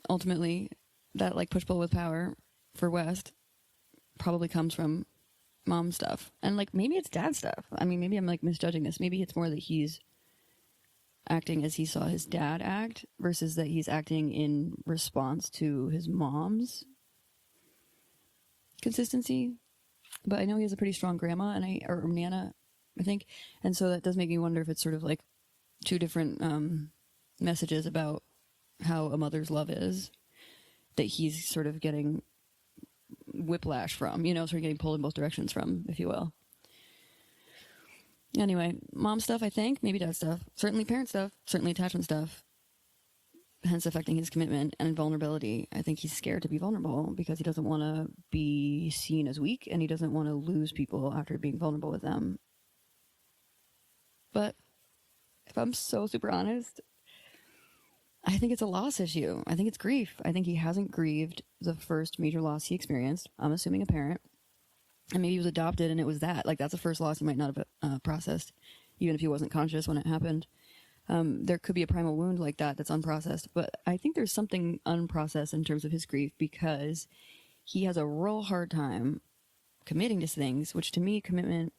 ultimately that like push-pull with power for West probably comes from mom stuff. And like maybe it's dad stuff. I mean, maybe I'm like misjudging this. Maybe it's more that he's acting as he saw his dad act versus that he's acting in response to his mom's consistency. But I know he has a pretty strong grandma or Nana, I think. And so that does make me wonder if it's sort of like two different messages about how a mother's love is that he's sort of getting whiplash from, you know, sort of getting pulled in both directions from, if you will. Anyway, mom stuff, I think, maybe dad stuff, certainly parent stuff, certainly attachment stuff, hence affecting his commitment and vulnerability. I think he's scared to be vulnerable because he doesn't want to be seen as weak and he doesn't want to lose people after being vulnerable with them. But if I'm so super honest, I think it's a loss issue. I think it's grief. I think he hasn't grieved the first major loss he experienced. I'm assuming a parent. And maybe he was adopted and it was that. Like, that's the first loss he might not have processed, even if he wasn't conscious when it happened. There could be a primal wound like that that's unprocessed. But I think there's something unprocessed in terms of his grief because he has a real hard time committing to things, which to me, commitment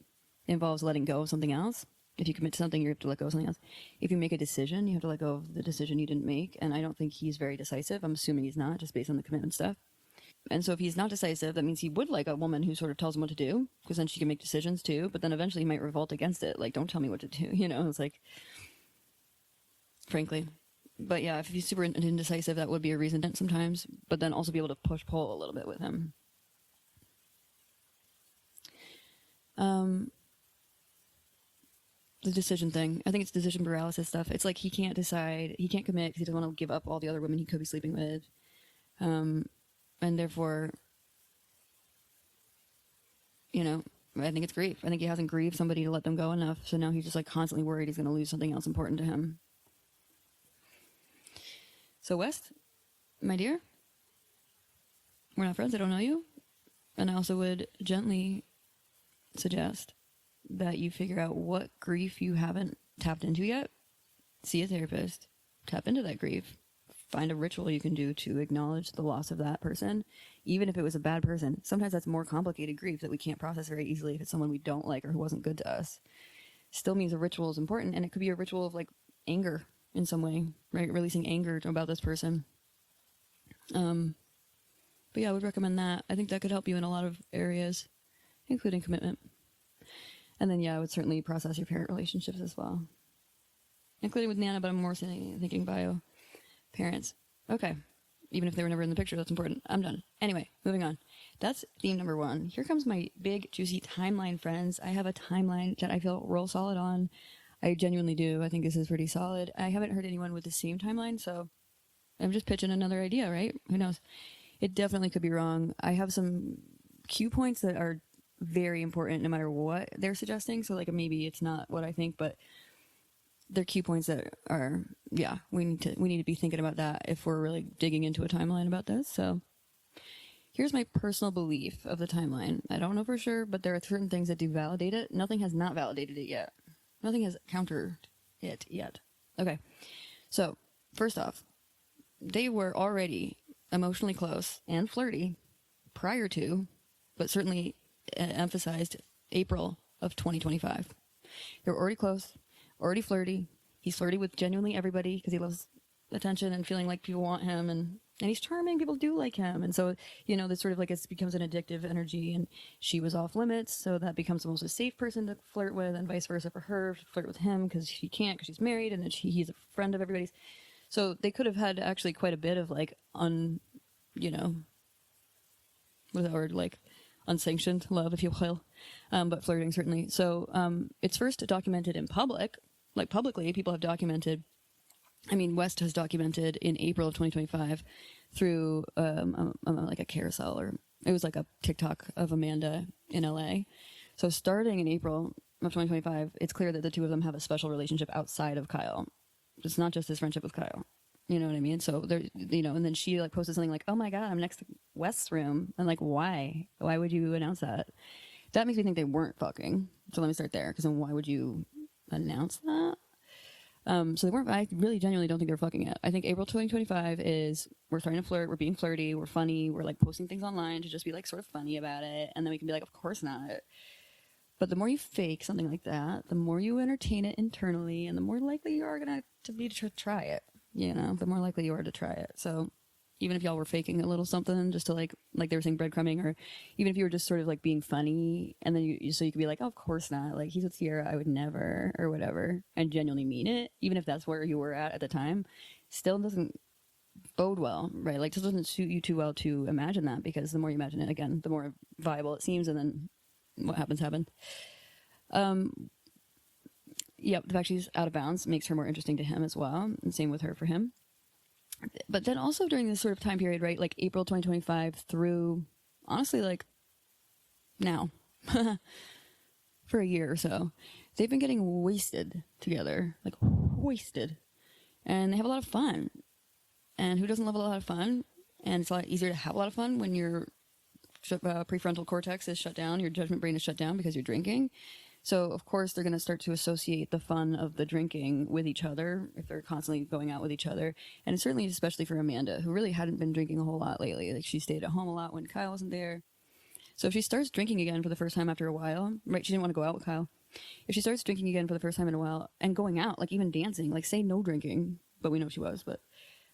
involves letting go of something else. If you commit to something, you have to let go of something else. If you make a decision, you have to let go of the decision you didn't make. And I don't think he's very decisive. I'm assuming he's not, just based on the commitment stuff. And so if he's not decisive, that means he would like a woman who sort of tells him what to do, because then she can make decisions too. But then eventually he might revolt against it. Like, don't tell me what to do. You know, it's like, frankly. But yeah, if he's super indecisive, that would be a reason sometimes. But then also be able to push-pull a little bit with him. The decision thing. I think it's decision paralysis stuff. It's like he can't decide. He can't commit because he doesn't want to give up all the other women he could be sleeping with. And therefore, you know, I think it's grief. I think he hasn't grieved somebody to let them go enough. So now he's just like constantly worried he's going to lose something else important to him. So West, my dear, we're not friends. I don't know you. And I also would gently suggest that you figure out what grief you haven't tapped into yet. See a therapist. Tap into that grief. Find a ritual you can do to acknowledge the loss of that person, even if it was a bad person. Sometimes that's more complicated grief that we can't process very easily if it's someone we don't like or who wasn't good to us. Still means a ritual is important, and it could be a ritual of like anger in some way, right? Releasing anger about this person. But yeah, I would recommend that. I think that could help you in a lot of areas, including commitment. And then, yeah, I would certainly process your parent relationships as well, including with Nana, but I'm more thinking bio parents. Okay. Even if they were never in the picture, that's important. I'm done. Anyway, moving on. That's theme number 1. Here comes my big, juicy timeline, friends. I have a timeline that I feel real solid on. I genuinely do. I think this is pretty solid. I haven't heard anyone with the same timeline, so I'm just pitching another idea, right? Who knows? It definitely could be wrong. I have some cue points that are very important no matter what they're suggesting. So like maybe it's not what I think, but they're key points that are, yeah, we need to be thinking about that if we're really digging into a timeline about this. So here's my personal belief of the timeline. I don't know for sure, but there are certain things that do validate it. Nothing has not validated it yet. Nothing has countered it yet. Okay. So first off, they were already emotionally close and flirty prior to, but certainly emphasized April of 2025. They were already close, already flirty. He's flirty with genuinely everybody because he loves attention and feeling like people want him, and he's charming. People do like him. And so, this sort of like it becomes an addictive energy, and she was off limits. So that becomes almost a safe person to flirt with, and vice versa for her to flirt with him because she can't because she's married, and then he's a friend of everybody's. So they could have had actually quite a bit of like what's that word? Like unsanctioned love, if you will. But flirting certainly. So it's first documented in public, like publicly, people have documented. I mean, West has documented in April of 2025 through like a carousel, or it was like a TikTok of Amanda in LA. So starting in April of 2025, it's clear that the two of them have a special relationship outside of Kyle. It's not just his friendship with Kyle. You know what I mean? So there, and then she like posted something like, "Oh my God, I'm next to West's room." And like, why? Why would you announce that? That makes me think they weren't fucking. So let me start there. Because then why would you announce that? So they weren't. I really genuinely don't think they're fucking yet. I think April 2025 is we're starting to flirt. We're being flirty. We're funny. We're like posting things online to just be like sort of funny about it. And then we can be like, of course not. But the more you fake something like that, the more you entertain it internally, and the more likely you are to try it. The more likely you are to try it. So even if y'all were faking a little something just to like they were saying breadcrumbing, or even if you were just sort of like being funny, and then you could be like, oh, of course not. Like, he's with Sierra, I would never, or whatever, and genuinely mean it, even if that's where you were at the time, still doesn't bode well, right? Like, it doesn't suit you too well to imagine that, because the more you imagine it, again, the more viable it seems, and then what happens. Yep, the fact she's out of bounds makes her more interesting to him as well, and same with her for him. But then also during this sort of time period, right, like April 2025 through, honestly, like now, for a year or so, they've been getting wasted together, like wasted, and they have a lot of fun. And who doesn't love a lot of fun? And it's a lot easier to have a lot of fun when your prefrontal cortex is shut down, your judgment brain is shut down because you're drinking. So, of course, they're going to start to associate the fun of the drinking with each other if they're constantly going out with each other. And it's certainly, especially for Amanda, who really hadn't been drinking a whole lot lately. Like, she stayed at home a lot when Kyle wasn't there. So if she starts drinking again for the first time after a while, right, she didn't want to go out with Kyle. If she starts drinking again for the first time in a while and going out, like even dancing, like say no drinking, but we know she was, but,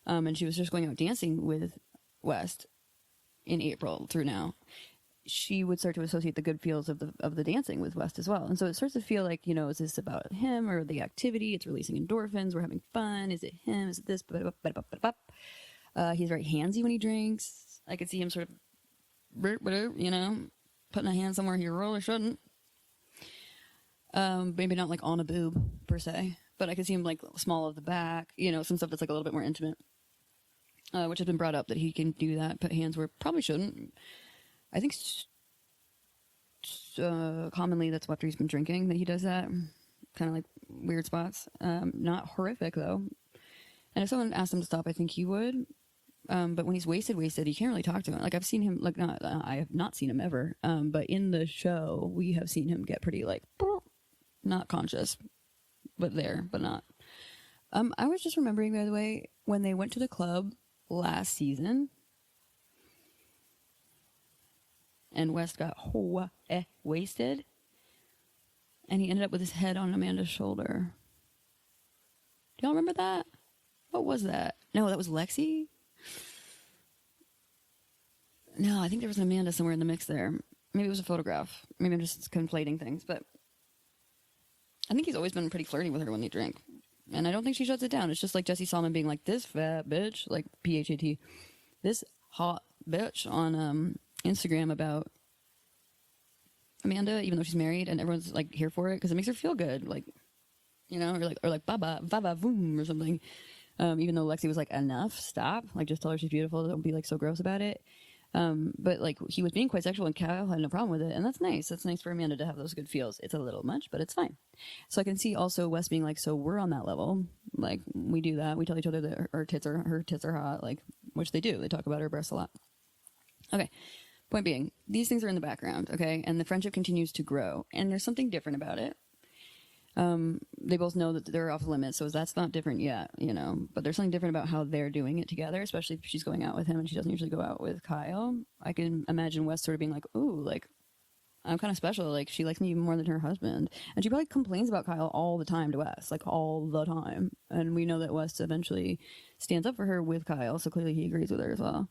and she was just going out dancing with West in April through now, she would start to associate the good feels of the dancing with West as well. And so it starts to feel like, is this about him or the activity? It's releasing endorphins. We're having fun. Is it him? Is it this? He's very handsy when he drinks. I could see him sort of, putting a hand somewhere he really shouldn't. Maybe not like on a boob per se, but I could see him like small of the back, some stuff that's like a little bit more intimate, which has been brought up that he can do that, put hands where probably shouldn't. I think commonly that's after he's been drinking that he does that. Kind of like weird spots. Not horrific though. And if someone asked him to stop, I think he would. But when he's wasted, you can't really talk to him. Like I've seen him, like I have not seen him ever. But in the show, we have seen him get pretty like not conscious, but there, but not. I was just remembering, by the way, when they went to the club last season, and West got wasted, and he ended up with his head on Amanda's shoulder. Do y'all remember that? What was that? No, that was Lexi? No, I think there was an Amanda somewhere in the mix there. Maybe it was a photograph. Maybe I'm just conflating things, but I think he's always been pretty flirty with her when they drink. And I don't think she shuts it down. It's just like Jesse Solomon being like, this fat bitch, like PHAT, this hot bitch on Instagram about Amanda, even though she's married, and everyone's like here for it because it makes her feel good, like, you know, or like baba boom or something. Even though Lexi was like, enough, stop, like just tell her she's beautiful, don't be like so gross about it. But like he was being quite sexual and Kyle had no problem with it, and that's nice. That's nice for Amanda to have those good feels. It's a little much, but it's fine. So I can see also Wes being like, so we're on that level, like we do that, we tell each other that her tits are hot, like, which they do, they talk about her breasts a lot. Okay, point being, these things are in the background, okay, and the friendship continues to grow, and there's something different about it. They both know that they're off limits, so that's not different yet, you know, but there's something different about how they're doing it together, especially if she's going out with him and she doesn't usually go out with Kyle. I can imagine Wes sort of being like, ooh, like, I'm kind of special, like, she likes me even more than her husband, and she probably complains about Kyle all the time to Wes, like, all the time, and we know that Wes eventually stands up for her with Kyle, so clearly he agrees with her as well.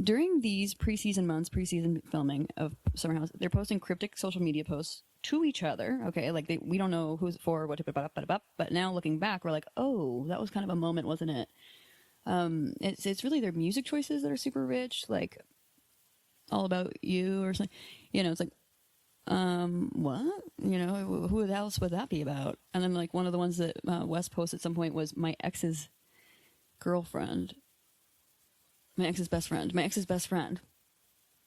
During these preseason filming of Summer House, they're posting cryptic social media posts to each other. Okay, like we don't know who's for what, but now looking back, we're like, oh, that was kind of a moment, wasn't it? It's really their music choices that are super rich, like All About You or something. You know, it's like, what? You know, who else would that be about? And then like one of the ones that Wes posted at some point was my ex's girlfriend. My ex's best friend,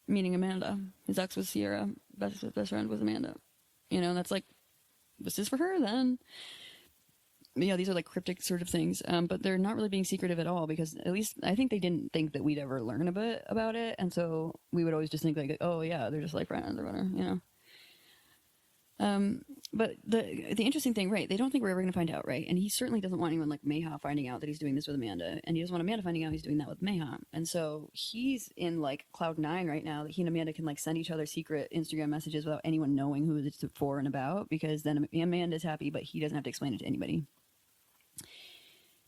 meaning Amanda. His ex was Sierra, best friend was Amanda. You know, that's like, was this for her then? But yeah, these are like cryptic sort of things, but they're not really being secretive at all, because at least I think they didn't think that we'd ever learn a bit about it, and so we would always just think like, oh yeah, they're just like friends or whatever, you know. But the interesting thing, right, they don't think we're ever going to find out, right? And he certainly doesn't want anyone like Mayha finding out that he's doing this with Amanda, and he doesn't want Amanda finding out he's doing that with Mayha. And so he's in like cloud 9 right now, that he and Amanda can like send each other secret Instagram messages without anyone knowing who it's for and about, because then Amanda's happy, but he doesn't have to explain it to anybody.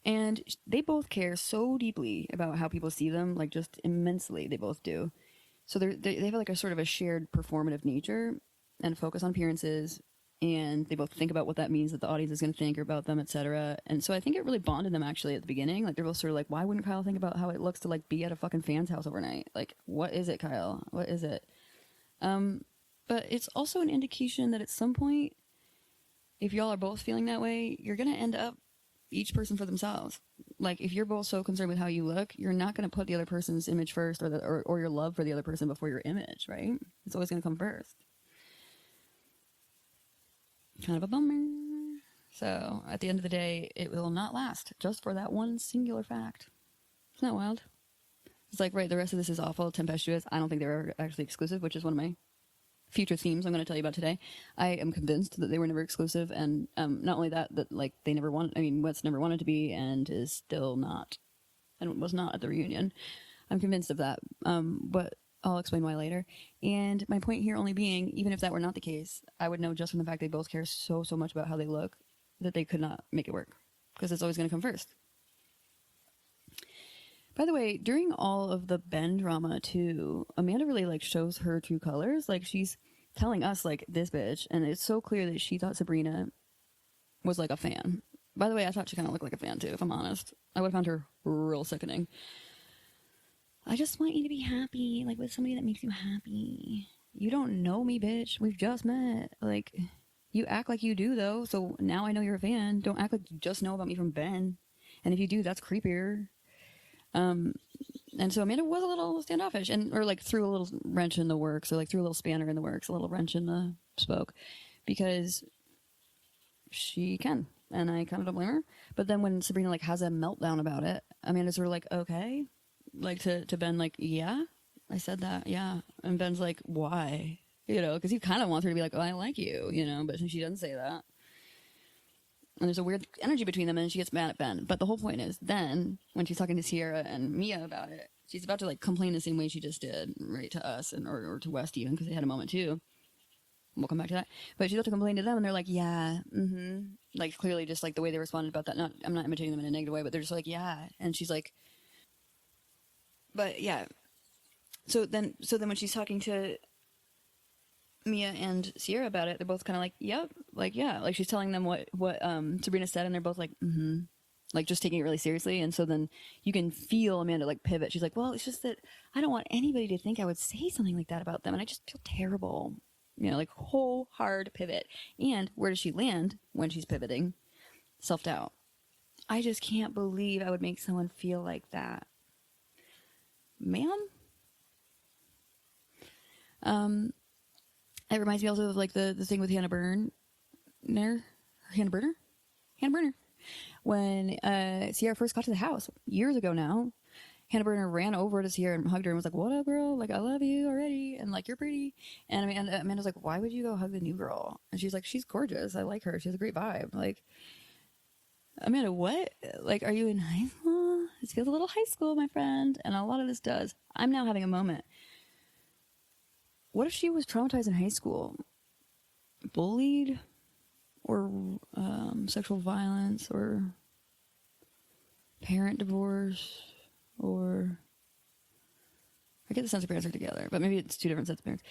And they both care so deeply about how people see them, like just immensely, they both do. So they have like a sort of a shared performative nature and focus on appearances, and they both think about what that means that the audience is going to think about them, etc. And so I think it really bonded them actually at the beginning. Like they're both sort of like, why wouldn't Kyle think about how it looks to like be at a fucking fan's house overnight? Like, what is it, Kyle? What is it? But it's also an indication that at some point, if y'all are both feeling that way, you're going to end up each person for themselves. Like if you're both so concerned with how you look, you're not going to put the other person's image first, or your love for the other person before your image, right? It's always going to come first. Kind of a bummer. So at the end of the day, it will not last just for that one singular fact. Isn't that wild? It's like, right, the rest of this is awful, tempestuous. I don't think they were actually exclusive, which is one of my future themes I'm going to tell you about today. I am convinced that they were never exclusive, and not only that like they never wanted, I mean, Wes never wanted to be, and is still not, and was not at the reunion. I'm convinced of that, but I'll explain why later. And my point here only being, even if that were not the case, I would know just from the fact they both care so much about how they look that they could not make it work, because it's always going to come first. By the way, during all of the Ben drama too, Amanda really like shows her true colors. Like she's telling us like, this bitch, and it's so clear that she thought Sabrina was like a fan. By the way, I thought she kind of looked like a fan too, if I'm honest. I would have found her real sickening. I just want you to be happy, like with somebody that makes you happy. You don't know me, bitch. We've just met. Like, you act like you do, though, so now I know you're a fan. Don't act like you just know about me from Ben. And if you do, that's creepier. And so Amanda was a little standoffish or like threw a little wrench in the works or like threw a little spanner in the works, a little wrench in the spoke because she can. And I kind of don't blame her. But then when Sabrina like has a meltdown about it, Amanda's sort of like, okay, like to Ben, like, yeah, I said that. Yeah. And Ben's like, why? You know, because he kind of wants her to be like, oh, I like you, you know, but she doesn't say that. And there's a weird energy between them, and she gets mad at Ben. But the whole point is, then, when she's talking to Sierra and Mia about it, she's about to, like, complain the same way she just did, right, to us, and or to West even, because they had a moment, too. We'll come back to that. But she's about to complain to them, and they're like, yeah, like, clearly just, like, the way they responded about that. I'm not imitating them in a negative way, but they're just like, yeah. And she's like, but, yeah. So then when she's talking to Mia and Sierra about it, they're both kind of like, yep, like, yeah, like she's telling them what Sabrina said, and they're both like, like just taking it really seriously. And so then you can feel Amanda like pivot. She's like, well, it's just that I don't want anybody to think I would say something like that about them, and I just feel terrible, you know, like whole hard pivot. And where does she land when she's pivoting? Self-doubt. I just can't believe I would make someone feel like that, ma'am. It reminds me also of like the thing with Hannah Burner, when Sierra first got to the house years ago now. Hannah Burner ran over to Sierra and hugged her and was like, what up, girl? Like, I love you already, and like, you're pretty. And Amanda's like, why would you go hug the new girl? And she's like, she's gorgeous, I like her, she has a great vibe. Like, Amanda, what? Like, are you in high school? This feels a little high school, my friend. And a lot of this does. I'm now having a moment. What if she was traumatized in high school? Bullied? Or sexual violence? Or parent divorce? Or... I get the sense of parents are together, but maybe it's two different sets of parents.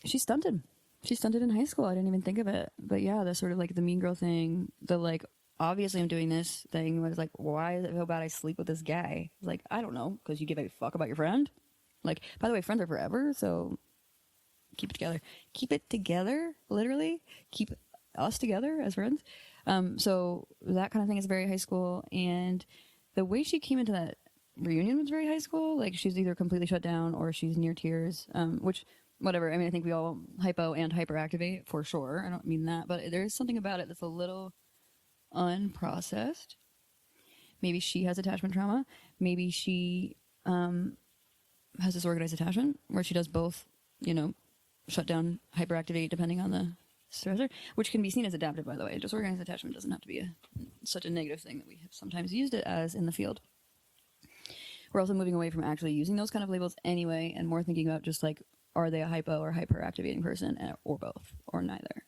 She's stunted. She's stunted in high school. I didn't even think of it. But yeah, the sort of like the mean girl thing, the like, obviously I'm doing this thing was like, why does it feel bad I sleep with this guy? Like, I don't know, because you give a fuck about your friend? Like, by the way, friends are forever, so keep it together. Keep it together, literally. Keep us together as friends. So that kind of thing is very high school. And the way she came into that reunion was very high school. Like, she's either completely shut down or she's near tears, which, whatever. I mean, I think we all hypo and hyperactivate, for sure. I don't mean that. But there is something about it that's a little unprocessed. Maybe she has attachment trauma. Maybe she... has disorganized attachment where she does both, you know, shut down, hyperactivate, depending on the stressor, which can be seen as adaptive, by the way. Disorganized attachment doesn't have to be such a negative thing that we have sometimes used it as in the field. We're also moving away from actually using those kind of labels anyway, and more thinking about just like, are they a hypo or hyperactivating person, or both, or neither?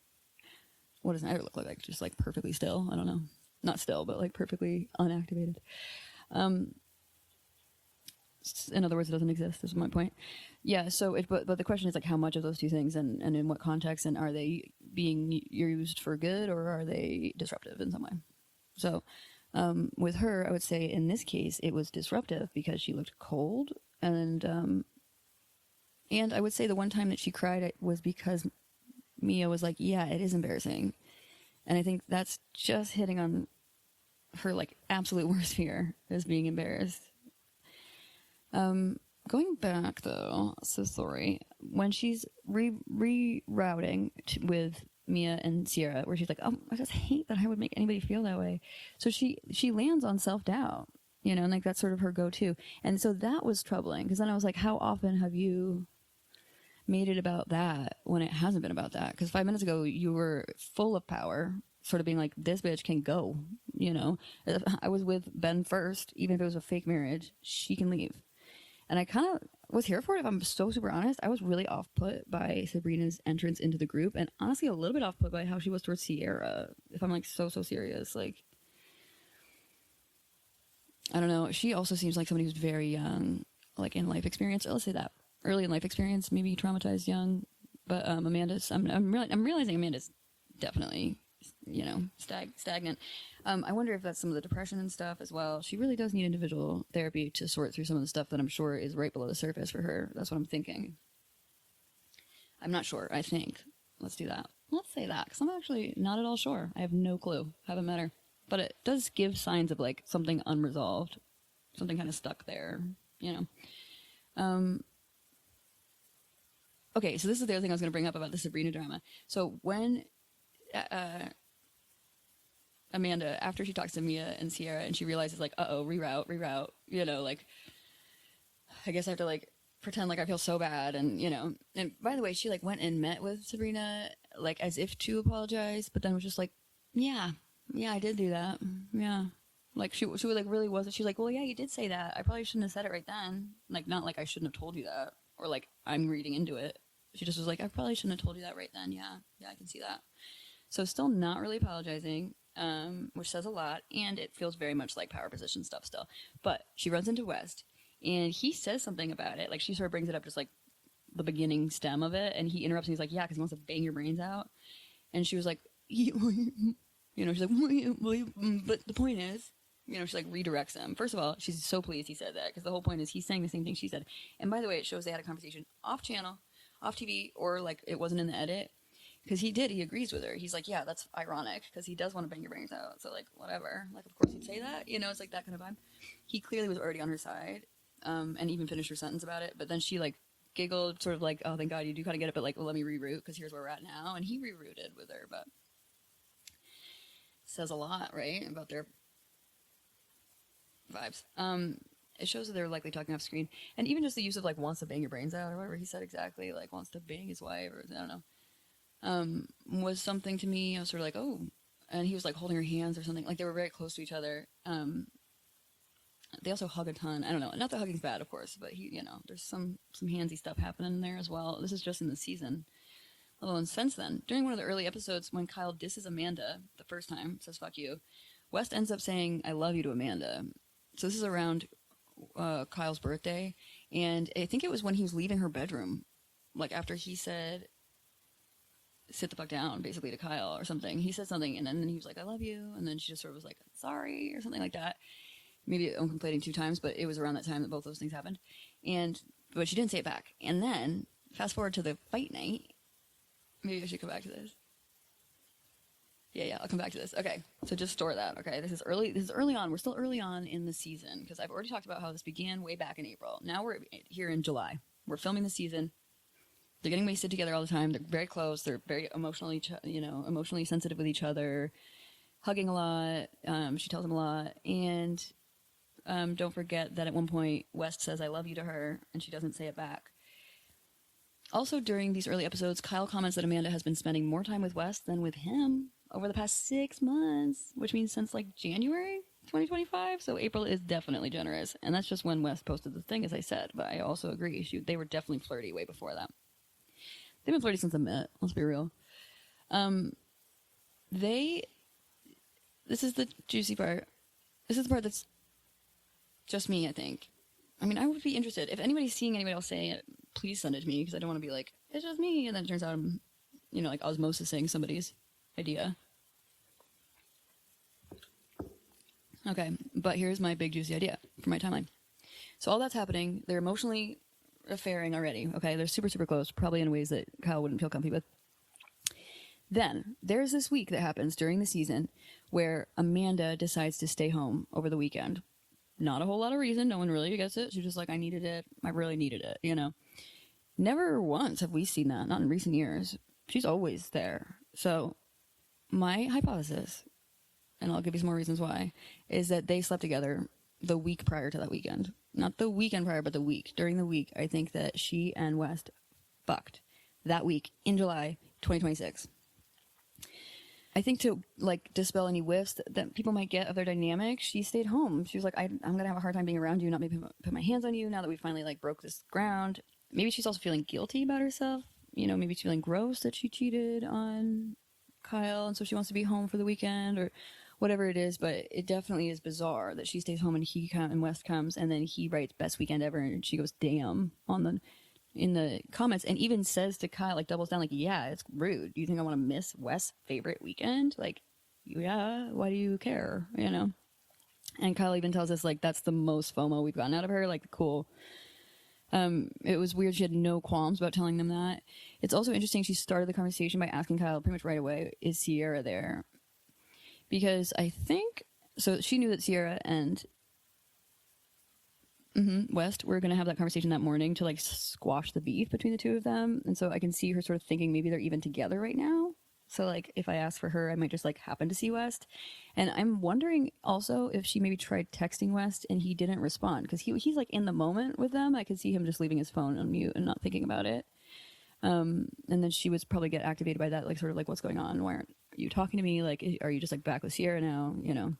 What does neither look like? Just like perfectly still? I don't know. Not still, but like perfectly unactivated. In other words, it doesn't exist, is my point. Yeah, so, but the question is, like, how much of those two things and in what context, and are they being used for good, or are they disruptive in some way? So, with her, I would say, in this case, it was disruptive because she looked cold, and I would say the one time that she cried was because Mia was like, yeah, it is embarrassing. And I think that's just hitting on her, like, absolute worst fear, is being embarrassed. Going back though, so sorry, when she's rerouting with Mia and Sierra, where she's like, oh, I just hate that I would make anybody feel that way. So she lands on self-doubt, you know, and like that's sort of her go-to. And so that was troubling, because then I was like, how often have you made it about that when it hasn't been about that? Because 5 minutes ago, you were full of power, sort of being like, this bitch can go, you know. I was with Ben first, even if it was a fake marriage, she can leave. And I kind of was here for it, if I'm so super honest. I was really off-put by Sabrina's entrance into the group, and honestly a little bit off-put by how she was towards Sierra, if I'm like so serious. Like, I don't know. She also seems like somebody who's very young, like in life experience. Let's say that. Early in life experience, maybe traumatized young. But Amanda's, I'm realizing Amanda's definitely, you know, stagnant. I wonder if that's some of the depression and stuff as well. She really does need individual therapy to sort through some of the stuff that I'm sure is right below the surface for her. That's what I'm thinking. I'm not sure. I think. Let's do that. Let's say that, because I'm actually not at all sure. I have no clue. Haven't met her. But it does give signs of like something unresolved. something kind of stuck there, you know. Okay, so this is the other thing I was going to bring up about the Sabrina drama. So when Amanda, after she talks to Mia and Sierra, and she realizes, like, reroute, you know, like, I guess I have to, like, pretend like I feel so bad, and, you know. And by the way, she, like, went and met with Sabrina, like, as if to apologize, but then was just like, yeah, I did do that, yeah. Like, she like, really wasn't, she's like, well, yeah, you did say that. I probably shouldn't have said it right then. Like, not like I shouldn't have told you that, or, like, I'm reading into it. She just was like, I probably shouldn't have told you that right then. Yeah, I can see that. So still not really apologizing, which says a lot, and it feels very much like power position stuff still. But she runs into West, and he says something about it. Like, she sort of brings it up, just like the beginning stem of it, and he interrupts, and he's like, yeah, because he wants to bang your brains out. And she was like, you know, she's like, but the point is, you know, she, like, redirects him. First of all, she's so pleased he said that, because the whole point is he's saying the same thing she said. And by the way, it shows they had a conversation off channel, off TV, or, like, it wasn't in the edit. Because he agrees with her. He's like, yeah, that's ironic, because he does want to bang your brains out. So, like, whatever. Like, of course he'd say that. You know, it's like that kind of vibe. He clearly was already on her side, and even finished her sentence about it. But then she, like, giggled, sort of like, oh, thank God, you do kind of get it, but, like, well, let me reroute, because here's where we're at now. And he rerouted with her, but says a lot, right, about their vibes. It shows that they're likely talking off screen. And even just the use of, like, wants to bang your brains out, or whatever he said exactly, like, wants to bang his wife, or I don't know. Was something to me. I was sort of like, oh, and he was, like, holding her hands or something. Like, they were very close to each other. They also hug a ton. I don't know. Not that hugging's bad, of course, but he, you know, there's some handsy stuff happening there as well. This is just in the season. Although, and since then, during one of the early episodes, when Kyle disses Amanda the first time, says fuck you, West ends up saying I love you to Amanda. So this is around Kyle's birthday, and I think it was when he was leaving her bedroom, like, after he said sit the fuck down, basically, to Kyle or something. He said something, and then he was like, I love you, and then she just sort of was like, sorry, or something like that. Maybe I'm complaining 2 times, but it was around that time that both those things happened. But she didn't say it back. And then, fast forward to the fight night. Maybe I should come back to this. Yeah, I'll come back to this. Okay, so just store that, okay? This is early on. We're still early on in the season, because I've already talked about how this began way back in April. Now we're here in July. We're filming the season. They're getting wasted together all the time. They're very close. They're very emotionally sensitive with each other, hugging a lot. She tells him a lot. And don't forget that at one point, West says, I love you to her, and she doesn't say it back. Also, during these early episodes, Kyle comments that Amanda has been spending more time with West than with him over the past 6 months, which means since, like, January 2025. So April is definitely generous. And that's just when West posted the thing, as I said. But I also agree. They were definitely flirty way before that. They've been flirty since they met. Let's be real. This is the juicy part. This is the part that's just me, I think. I mean, I would be interested. If anybody's seeing anybody else saying it, please send it to me, because I don't want to be like, it's just me. And then it turns out I'm, you know, like osmosising somebody's idea. Okay, but here's my big juicy idea for my timeline. So all that's happening. They're emotionally affairing already, okay? They're super, super close, probably in ways that Kyle wouldn't feel comfy with. Then, there's this week that happens during the season where Amanda decides to stay home over the weekend. Not a whole lot of reason, no one really gets it. She's just like, I needed it, I really needed it, you know? Never once have we seen that, not in recent years. She's always there. So, my hypothesis, and I'll give you some more reasons why, is that they slept together the week prior to that weekend. Not the weekend prior, but the week. During the week, I think that she and West fucked that week in July 2026. I think to, like, dispel any whiffs that people might get of their dynamic, she stayed home. She was like, I'm going to have a hard time being around you, not maybe put my hands on you now that we finally, like, broke this ground. Maybe she's also feeling guilty about herself. You know, maybe she's feeling gross that she cheated on Kyle, and so she wants to be home for the weekend, or whatever it is. But it definitely is bizarre that she stays home and West comes, and then he writes best weekend ever, and she goes damn in the comments, and even says to Kyle, like, doubles down, like, yeah, it's rude. Do you think I want to miss West's favorite weekend? Like, yeah, why do you care? You know? And Kyle even tells us, like, that's the most FOMO we've gotten out of her. Like, cool. It was weird. She had no qualms about telling them that. It's also interesting. She started the conversation by asking Kyle pretty much right away, is Sierra there? Because I think, so she knew that Sierra and West, we're going to have that conversation that morning to like squash the beef between the two of them. And so I can see her sort of thinking maybe they're even together right now. So like if I ask for her, I might just like happen to see West. And I'm wondering also if she maybe tried texting West and he didn't respond because he's like in the moment with them. I could see him just leaving his phone on mute and not thinking about it. And then she was probably get activated by that, like sort of like, what's going on? Why aren't you talking to me? Like, are you just like back with Sierra now? You know.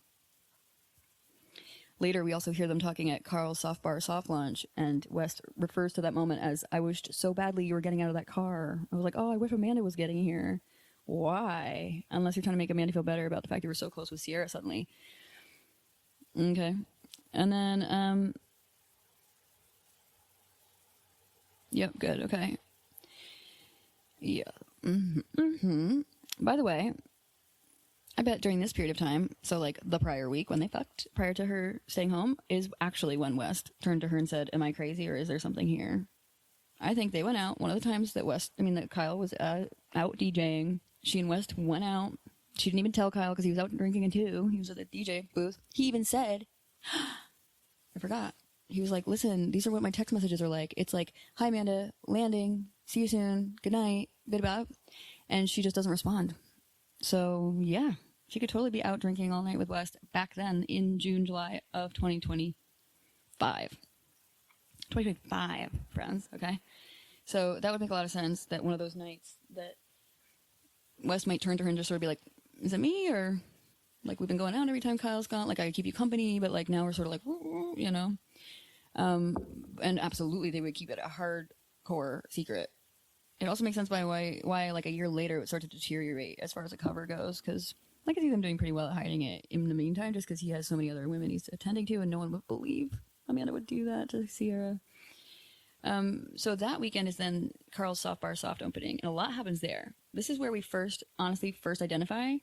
Later, we also hear them talking at Carl's soft bar soft lunch, and West refers to that moment as, I wished so badly you were getting out of that car. I was like, oh, I wish Amanda was getting here. Why? Unless you're trying to make Amanda feel better about the fact you were so close with Sierra suddenly. Okay. And then, yep, good, okay. Yeah. By the way, I bet during this period of time, so like the prior week when they fucked, prior to her staying home, is actually when West turned to her and said, am I crazy or is there something here? I think they went out. One of the times that Kyle was out DJing, she and West went out. She didn't even tell Kyle because he was out drinking too. He was at the DJ booth. He even said, I forgot. He was like, listen, these are what my text messages are like. It's like, hi, Amanda, landing, see you soon, good night, bit about. And she just doesn't respond. So, yeah, she could totally be out drinking all night with West back then in June, July of 2025. 2025, friends, okay? So that would make a lot of sense that one of those nights that West might turn to her and just sort of be like, is it me? Or, like, we've been going out every time Kyle's gone. Like, I keep you company, but, like, now we're sort of like, you know? And absolutely, they would keep it a hardcore secret. It also makes sense why like a year later it would start to deteriorate as far as the cover goes, because I can see them doing pretty well at hiding it in the meantime, just because he has so many other women he's attending to, and no one would believe Amanda would do that to Sierra. So that weekend is then Carl's soft bar soft opening, and a lot happens there. This is where we first identify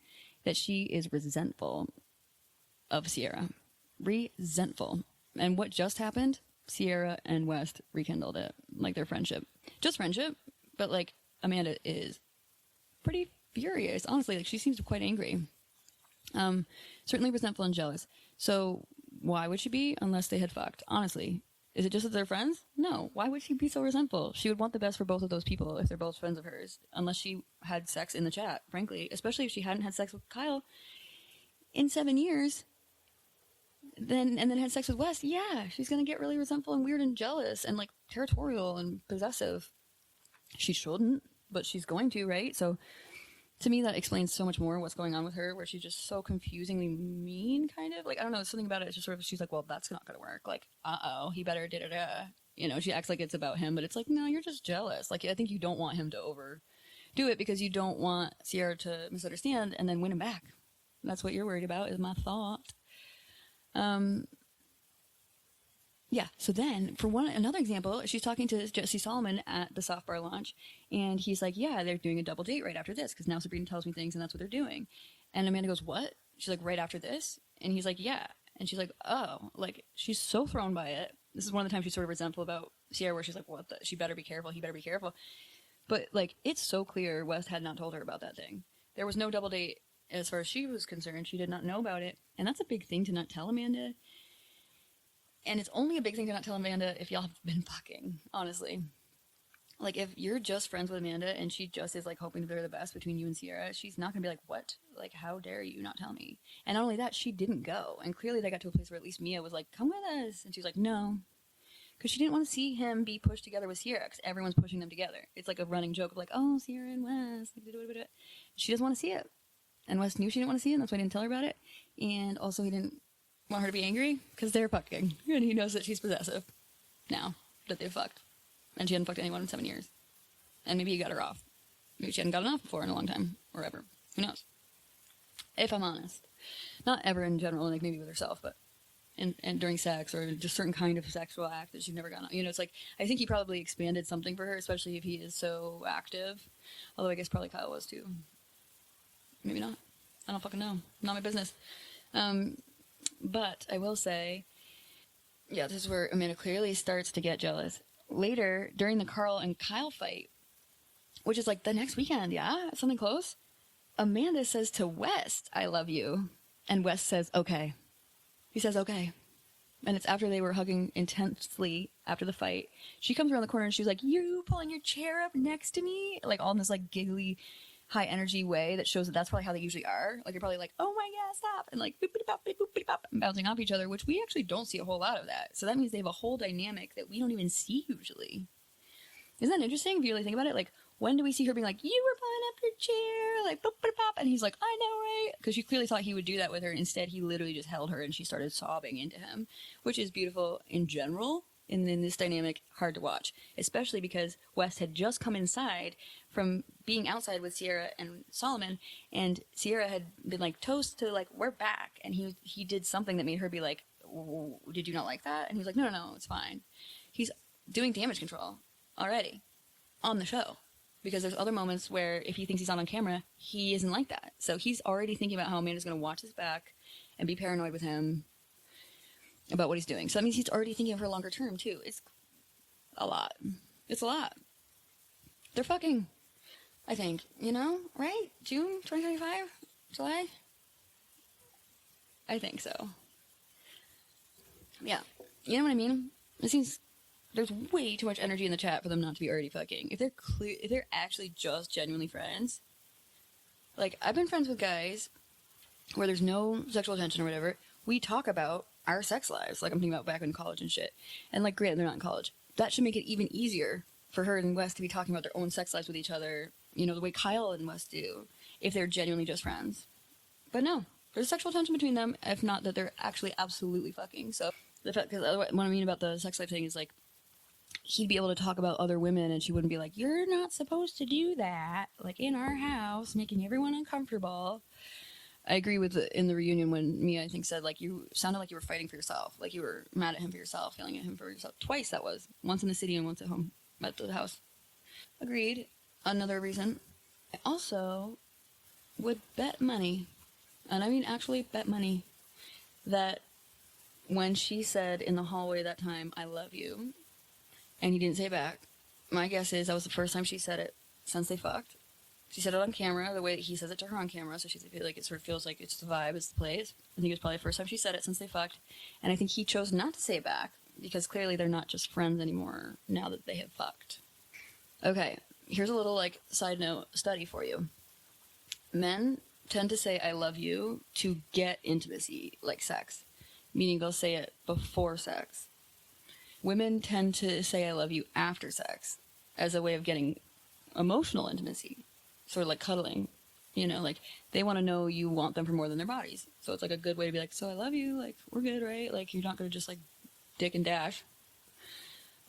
that she is resentful of Sierra. Resentful. And what just happened? Sierra and West rekindled it, like their friendship. Just friendship. But, like, Amanda is pretty furious. Honestly, like, she seems quite angry. Certainly resentful and jealous. So, why would she be unless they had fucked? Honestly. Is it just that they're friends? No. Why would she be so resentful? She would want the best for both of those people if they're both friends of hers. Unless she had sex in the chat, frankly. Especially if she hadn't had sex with Kyle in 7 years. And then had sex with West. Yeah, she's going to get really resentful and weird and jealous and, like, territorial and possessive. She shouldn't, but she's going to, right? So, to me, that explains so much more what's going on with her, where she's just so confusingly mean, kind of. Like, I don't know, something about it. It's just sort of, she's like, well, that's not going to work. Like, he better da-da-da. You know, she acts like it's about him, but it's like, no, you're just jealous. Like, I think you don't want him to overdo it because you don't want Sierra to misunderstand and then win him back. That's what you're worried about, is my thought. Yeah, so then, for another example, she's talking to Jesse Solomon at the soft bar launch, and he's like, yeah, they're doing a double date right after this, because now Sabrina tells me things, and that's what they're doing. And Amanda goes, what? She's like, right after this? And he's like, yeah. And she's like, oh. Like, she's so thrown by it. This is one of the times she's sort of resentful about Sierra, where she's like, what the? She better be careful, he better be careful. But, like, it's so clear West had not told her about that thing. There was no double date as far as she was concerned. She did not know about it. And that's a big thing to not tell Amanda. And it's only a big thing to not tell Amanda if y'all have been fucking, honestly. Like, if you're just friends with Amanda and she just is, like, hoping they're the best between you and Sierra, she's not going to be like, what? Like, how dare you not tell me? And not only that, she didn't go. And clearly they got to a place where at least Mia was like, come with us. And she's like, no. Because she didn't want to see him be pushed together with Sierra, because everyone's pushing them together. It's like a running joke of like, oh, Sierra and West. She doesn't want to see it. And West knew she didn't want to see it, and that's why he didn't tell her about it. And also he didn't want her to be angry because they're fucking, and he knows that she's possessive now that they've fucked, and she hadn't fucked anyone in 7 years, and maybe he got her off. Maybe she hadn't gotten off before in a long time, or ever. Who knows? If I'm honest, not ever in general, like maybe with herself, but and during sex or just certain kind of sexual act that she's never gotten on. You know, it's like I think he probably expanded something for her, especially if he is so active. Although I guess probably Kyle was too. Maybe not. I don't fucking know. Not my business. But I will say, yeah, this is where Amanda clearly starts to get jealous. Later, during the Carl and Kyle fight, which is like the next weekend, yeah? Something close? Amanda says to West, I love you. And West says, okay. He says, okay. And it's after they were hugging intensely after the fight. She comes around the corner and she's like, "You pulling your chair up next to me?" Like all in this like giggly, high energy way that shows that that's probably how they usually are. Like you're probably like, "Oh my god, stop!" and like boop boop boop boop boop and bouncing off each other, which we actually don't see a whole lot of that. So that means they have a whole dynamic that we don't even see usually. Isn't that interesting if you really think about it? Like, when do we see her being like, "You were pulling up your chair," like boop boop boop, and he's like, "I know, right?" Because she clearly thought he would do that with her. Instead, he literally just held her and she started sobbing into him, which is beautiful in general. And in this dynamic, hard to watch, especially because West had just come inside from being outside with Sierra and Solomon, and Sierra had been like toast to like, "We're back," and he did something that made her be like, "Did you not like that?" And he was like, No, it's fine." He's doing damage control already on the show, because there's other moments where if he thinks he's not on camera, he isn't like that. So he's already thinking about how Amanda's going to watch his back and be paranoid with him about what he's doing. So that means he's already thinking of her longer term, too. It's a lot. It's a lot. They're fucking, I think, right? June 2025? July? I think so. Yeah. You know what I mean? It seems there's way too much energy in the chat for them not to be already fucking. If they're actually just genuinely friends. Like, I've been friends with guys where there's no sexual tension or whatever. We talk about our sex lives. Like, I'm thinking about back in college and shit. And, like, granted, they're not in college. That should make it even easier for her and Wes to be talking about their own sex lives with each other, the way Kyle and Wes do, if they're genuinely just friends. But no, there's sexual tension between them, if not that they're actually absolutely fucking. So, the fact, because what I mean about the sex life thing is, like, he'd be able to talk about other women and she wouldn't be like, "You're not supposed to do that, like, in our house, making everyone uncomfortable." I agree with in the reunion when Mia, I think, said, like, you sounded like you were fighting for yourself. Like, you were mad at him for yourself, yelling at him for yourself. Twice, that was. Once in the city and once at home, at the house. Agreed. Another reason. I also would bet money, and I mean actually bet money, that when she said in the hallway that time, "I love you," and he didn't say it back, my guess is that was the first time she said it since they fucked. She said it on camera, the way that he says it to her on camera, so she's like, it sort of feels like it's the vibe, it's the place. I think it was probably the first time she said it since they fucked, and I think he chose not to say it back, because clearly they're not just friends anymore now that they have fucked. Okay, here's a little, like, side note study for you. Men tend to say "I love you" to get intimacy, like sex, meaning they'll say it before sex. Women tend to say "I love you" after sex, as a way of getting emotional intimacy. Sort of like cuddling, like they want to know you want them for more than their bodies. So it's like a good way to be like, "So I love you, like we're good, right?" Like you're not going to just like dick and dash.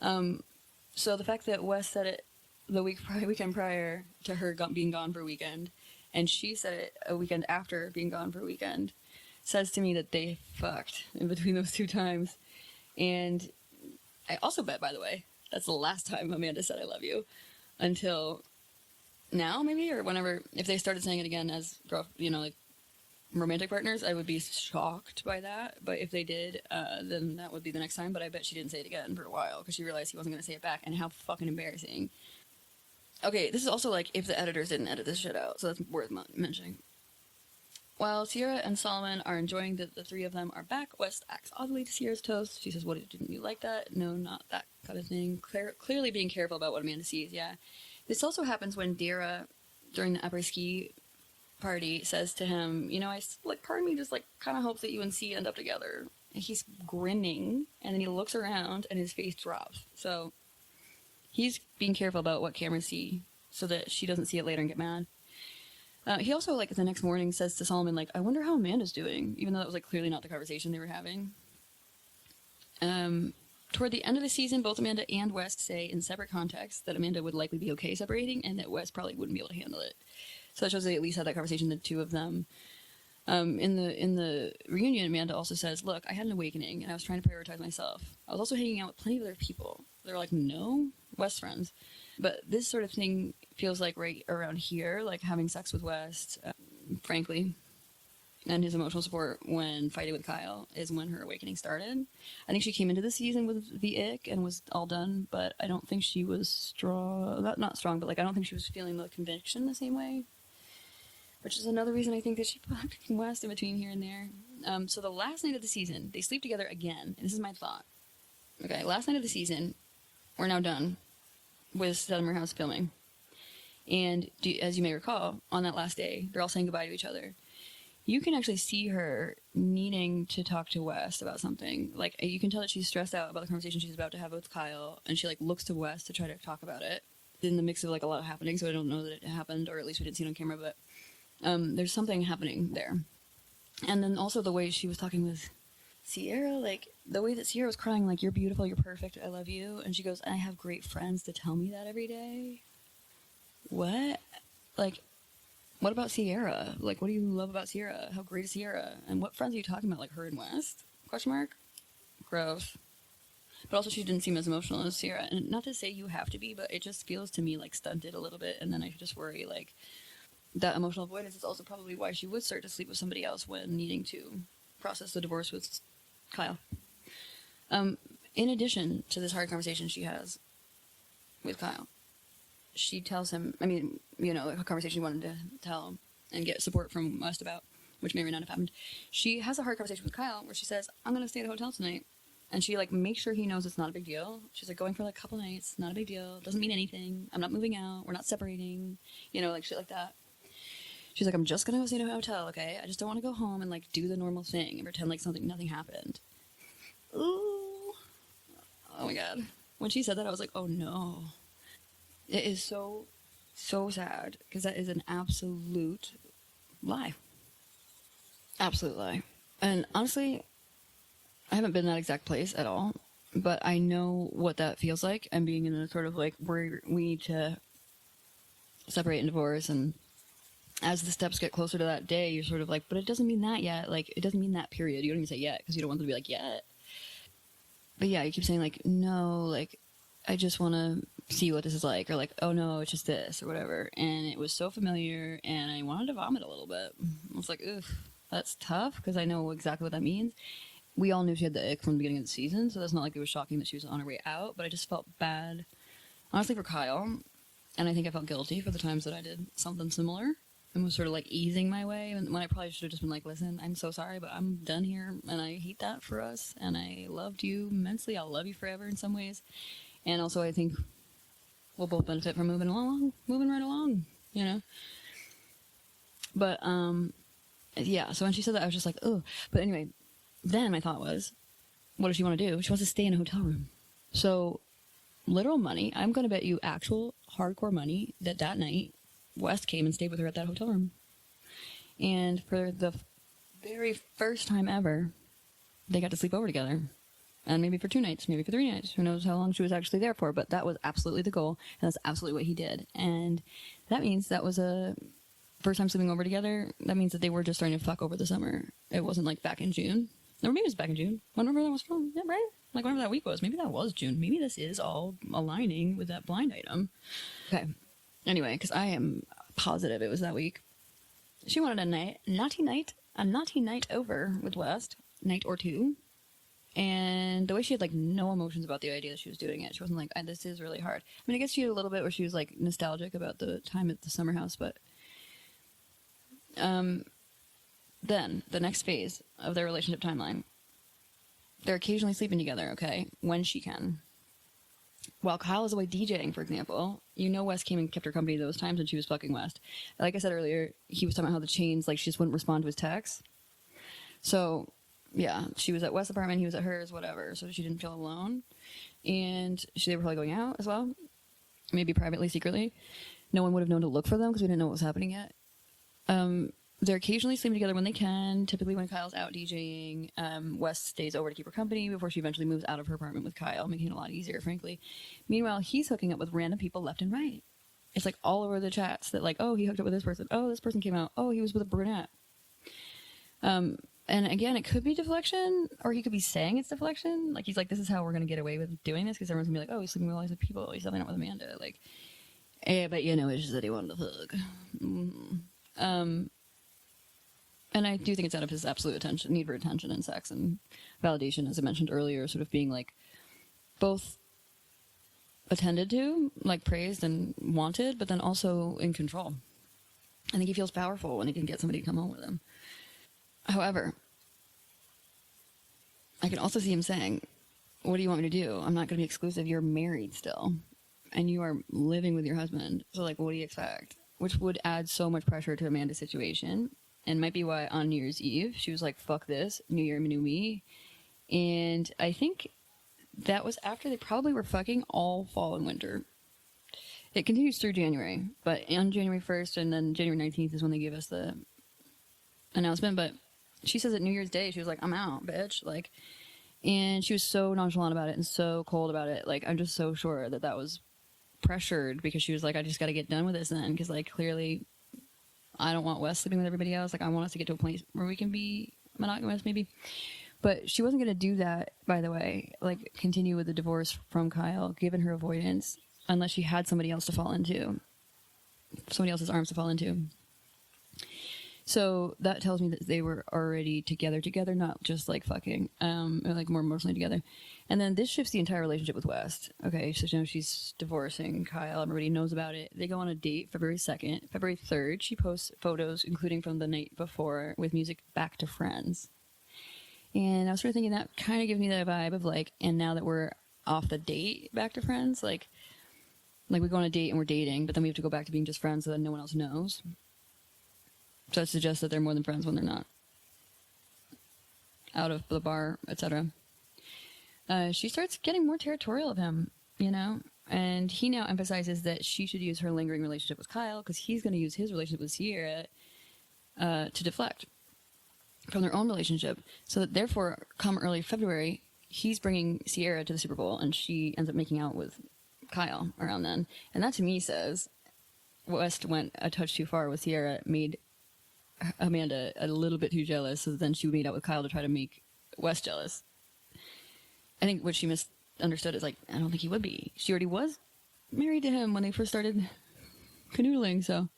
So the fact that Wes said it the weekend prior to her being gone for a weekend, and she said it a weekend after being gone for a weekend, says to me that they fucked in between those two times. And I also bet, by the way, that's the last time Amanda said "I love you," until now, maybe, or whenever, if they started saying it again as like romantic partners, I would be shocked by that. But if they did, then that would be the next time. But I bet she didn't say it again for a while because she realized he wasn't going to say it back, and how fucking embarrassing. Okay, this is also like if the editors didn't edit this shit out, so that's worth mentioning. While Sierra and Solomon are enjoying that the three of them are back, West acts oddly to Sierra's toast. She says, "What, didn't you like that?" "No, not that kind of thing." Clearly being careful about what Amanda sees, yeah. This also happens when Dara, during the après-ski party, says to him, part of me just, like, kind of hopes that you and C end up together. And he's grinning, and then he looks around, and his face drops. So, he's being careful about what cameras see, so that she doesn't see it later and get mad. He also, like, the next morning says to Solomon, like, "I wonder how Amanda's doing," even though that was, like, clearly not the conversation they were having. Toward the end of the season, both Amanda and West say in separate contexts that Amanda would likely be okay separating, and that West probably wouldn't be able to handle it. So that shows they at least had that conversation, the two of them. In the reunion, Amanda also says, "Look, I had an awakening, and I was trying to prioritize myself. I was also hanging out with plenty of other people." They're like, "No, West friends." But this sort of thing feels like right around here, like having sex with West, frankly, and his emotional support when fighting with Kyle is when her awakening started. I think she came into the season with the ick and was all done, but I don't think she was strong. Not strong, but, like, I don't think she was feeling the conviction the same way. Which is another reason I think that she put West in between here and there. So the last night of the season, they sleep together again. And this is my thought. Okay, last night of the season, we're now done with Summer House filming. And as you may recall, on that last day, they're all saying goodbye to each other. You can actually see her needing to talk to West about something. Like, you can tell that she's stressed out about the conversation she's about to have with Kyle, and she, like, looks to West to try to talk about it. In the mix of, like, a lot happening, so I don't know that it happened, or at least we didn't see it on camera, but there's something happening there. And then also the way she was talking with Sierra, like, the way that Sierra was crying, like, you're beautiful, you're perfect, I love you. And she goes, I have great friends to tell me that every day. What? Like, what about Sierra? Like, what do you love about Sierra? How great is Sierra? And what friends are you talking about? Like, her and West? Question mark? Gross. But also, she didn't seem as emotional as Sierra. And not to say you have to be, but it just feels to me, like, stunted a little bit. And then I just worry, like, that emotional avoidance is also probably why she would start to sleep with somebody else when needing to process the divorce with Kyle. In addition to this hard conversation she has with Kyle, she tells him, I mean, you know, a conversation she wanted to tell him and get support from West about, which may or may not have happened. She has a hard conversation with Kyle where she says, I'm going to stay at a hotel tonight. And she, like, makes sure he knows it's not a big deal. She's, like, going for, like, a couple nights, not a big deal, doesn't mean anything. I'm not moving out, we're not separating, you know, like, shit like that. She's like, I'm just going to go stay at a hotel, okay? I just don't want to go home and, like, do the normal thing and pretend like nothing happened. Ooh. Oh, my God. When she said that, I was like, oh, no. It is so, so sad, because that is an absolute lie. Absolute lie. And honestly, I haven't been in that exact place at all, but I know what that feels like, and being in a sort of, like, where we need to separate and divorce, and as the steps get closer to that day, you're sort of like, but it doesn't mean that yet. Like, it doesn't mean that period. You don't even say yet, because you don't want them to be like, yet. But yeah, you keep saying, like, no, like, I just want to see what this is like, or like, oh no, it's just this, or whatever. And it was so familiar, and I wanted to vomit a little bit. I was like, ugh, that's tough, because I know exactly what that means. We all knew she had the ick from the beginning of the season, so that's not like it was shocking that she was on her way out, but I just felt bad, honestly, for Kyle. And I think I felt guilty for the times that I did something similar and was sort of like easing my way, and when I probably should have just been like, listen, I'm so sorry, but I'm done here, and I hate that for us, and I loved you immensely. I'll love you forever in some ways. And also, I think we'll both benefit from moving right along, you know? But, yeah, so when she said that, I was just like, oh. But anyway, then my thought was, what does she want to do? She wants to stay in a hotel room. So, literal money, I'm going to bet you actual hardcore money that night, West came and stayed with her at that hotel room. And for the very first time ever, they got to sleep over together. And maybe for 2 nights, maybe for 3 nights. Who knows how long she was actually there for, but that was absolutely the goal, and that's absolutely what he did. And that means that was a first time sleeping over together. That means that they were just starting to fuck over the summer. It wasn't like back in June. Or maybe it was back in June. Whenever that was from. Yeah, right? Like whenever that week was. Maybe that was June. Maybe this is all aligning with that blind item. Okay. Anyway, because I am positive it was that week. She wanted a naughty night over with West. Night or two. And the way she had, like, no emotions about the idea that she was doing it. She wasn't like, this is really hard. I mean, I guess she had a little bit where she was, like, nostalgic about the time at the summer house, but then, the next phase of their relationship timeline, they're occasionally sleeping together, okay, when she can. While Kyle is away DJing, for example, you know West came and kept her company those times when she was fucking West. Like I said earlier, he was talking about how the chains, like, she just wouldn't respond to his texts. So yeah, she was at West's apartment, he was at hers, whatever, so she didn't feel alone. And they were probably going out as well, maybe privately, secretly. No one would have known to look for them because we didn't know what was happening yet. They're occasionally sleeping together when they can, typically when Kyle's out DJing. West stays over to keep her company before she eventually moves out of her apartment with Kyle, making it a lot easier, frankly. Meanwhile, he's hooking up with random people left and right. It's like all over the chats that, like, oh, he hooked up with this person. Oh, this person came out. Oh, he was with a brunette. And again, it could be deflection, or he could be saying it's deflection. Like, he's like, this is how we're going to get away with doing this, because everyone's going to be like, oh, he's sleeping with all these people. He's sleeping out with Amanda. Like, but you know, it's just that he wanted to hug. Mm-hmm. And I do think it's out of his absolute need for attention and sex and validation, as I mentioned earlier, sort of being, like, both attended to, like, praised and wanted, but then also in control. I think he feels powerful when he can get somebody to come home with him. However, I can also see him saying, what do you want me to do? I'm not going to be exclusive. You're married still. And you are living with your husband. So, like, what do you expect? Which would add so much pressure to Amanda's situation. And might be why on New Year's Eve, she was like, fuck this. New Year, new me. And I think that was after they probably were fucking all fall and winter. It continues through January. But on January 1st and then January 19th is when they gave us the announcement. But she says at New Year's Day, she was like, I'm out, bitch. Like, and she was so nonchalant about it and so cold about it. Like, I'm just so sure that that was pressured because she was like, I just got to get done with this then. Because, like, clearly I don't want Wes sleeping with everybody else. Like, I want us to get to a place where we can be monogamous, maybe. But she wasn't going to do that, by the way. Like, continue with the divorce from Kyle, given her avoidance, unless she had somebody else to fall into. Somebody else's arms to fall into. So that tells me that they were already together, not just like fucking, or like more emotionally together. And then this shifts the entire relationship with West. Okay, so you know, she's divorcing Kyle. Everybody knows about it. They go on a date February 2nd. February 3rd, she posts photos, including from the night before, with music Back to Friends. And I was sort of thinking that kind of gives me that vibe of like, and now that we're off the date, Back to Friends, like we go on a date and we're dating, but then we have to go back to being just friends so that no one else knows. So that suggests that they're more than friends when they're not out of the bar, etc. She starts getting more territorial of him, you know? And he now emphasizes that she should use her lingering relationship with Kyle because he's going to use his relationship with Sierra to deflect from their own relationship. So that therefore, come early February, he's bringing Sierra to the Super Bowl and she ends up making out with Kyle around then. And that to me says West went a touch too far with Sierra, made Amanda a little bit too jealous, so then she would meet out with Kyle to try to make West jealous. I think what she misunderstood is like, I don't think he would be. She already was married to him when they first started canoodling, so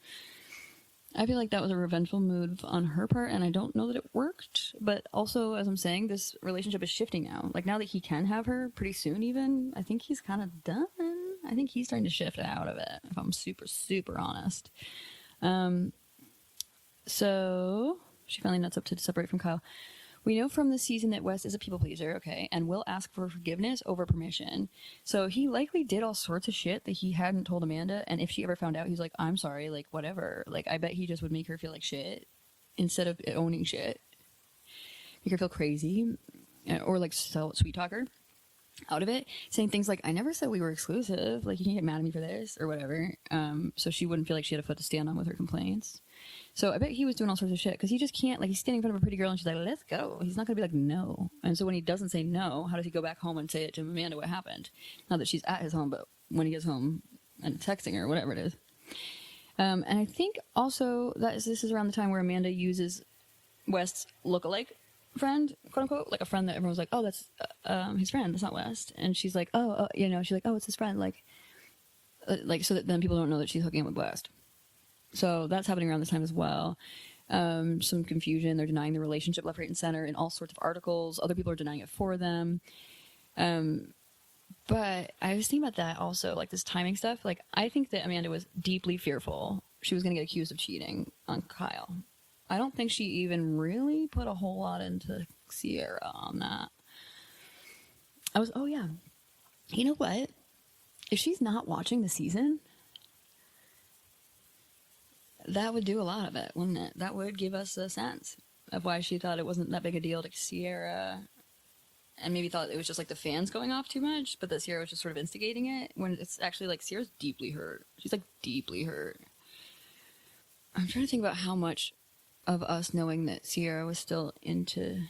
I feel like that was a revengeful move on her part, and I don't know that it worked. But also, as I'm saying, this relationship is shifting now. Like, now that he can have her pretty soon even, I think he's kind of done. I think he's starting to shift out of it, if I'm super, super honest. So she finally nuts up to separate from Kyle. We know from the season that Wes is a people pleaser, okay, and will ask for forgiveness over permission. So he likely did all sorts of shit that he hadn't told Amanda, and if she ever found out, he's like, I'm sorry, like, whatever. Like, I bet he just would make her feel like shit instead of owning shit. Make her feel crazy, or like sweet talk her out of it, saying things like, I never said we were exclusive, like, you can't get mad at me for this, or whatever, so she wouldn't feel like she had a foot to stand on with her complaints. So I bet he was doing all sorts of shit, because he just can't, like, he's standing in front of a pretty girl, and she's like, let's go. He's not going to be like, no. And so when he doesn't say no, how does he go back home and say it to Amanda what happened? Not that she's at his home, but when he gets home and texting her, whatever it is. And I think also that this is around the time where Amanda uses West's lookalike friend, quote unquote, like a friend that everyone's like, oh, that's his friend, that's not West. And she's like, you know, she's like, oh, it's his friend, like so that then people don't know that she's hooking up with West. So that's happening around this time as well. Some confusion. They're denying the relationship left, right, and center in all sorts of articles. Other people are denying it for them. But I was thinking about that also, like this timing stuff. Like, I think that Amanda was deeply fearful she was going to get accused of cheating on Kyle. I don't think she even really put a whole lot into Sierra on that. Oh yeah. You know what? If she's not watching the season, that would do a lot of it, wouldn't it? That would give us a sense of why she thought it wasn't that big a deal to Sierra, and maybe thought it was just like the fans going off too much, but that Sierra was just sort of instigating it, when it's actually like Sierra's deeply hurt. She's like deeply hurt. I'm trying to think about how much of us knowing that Sierra was still into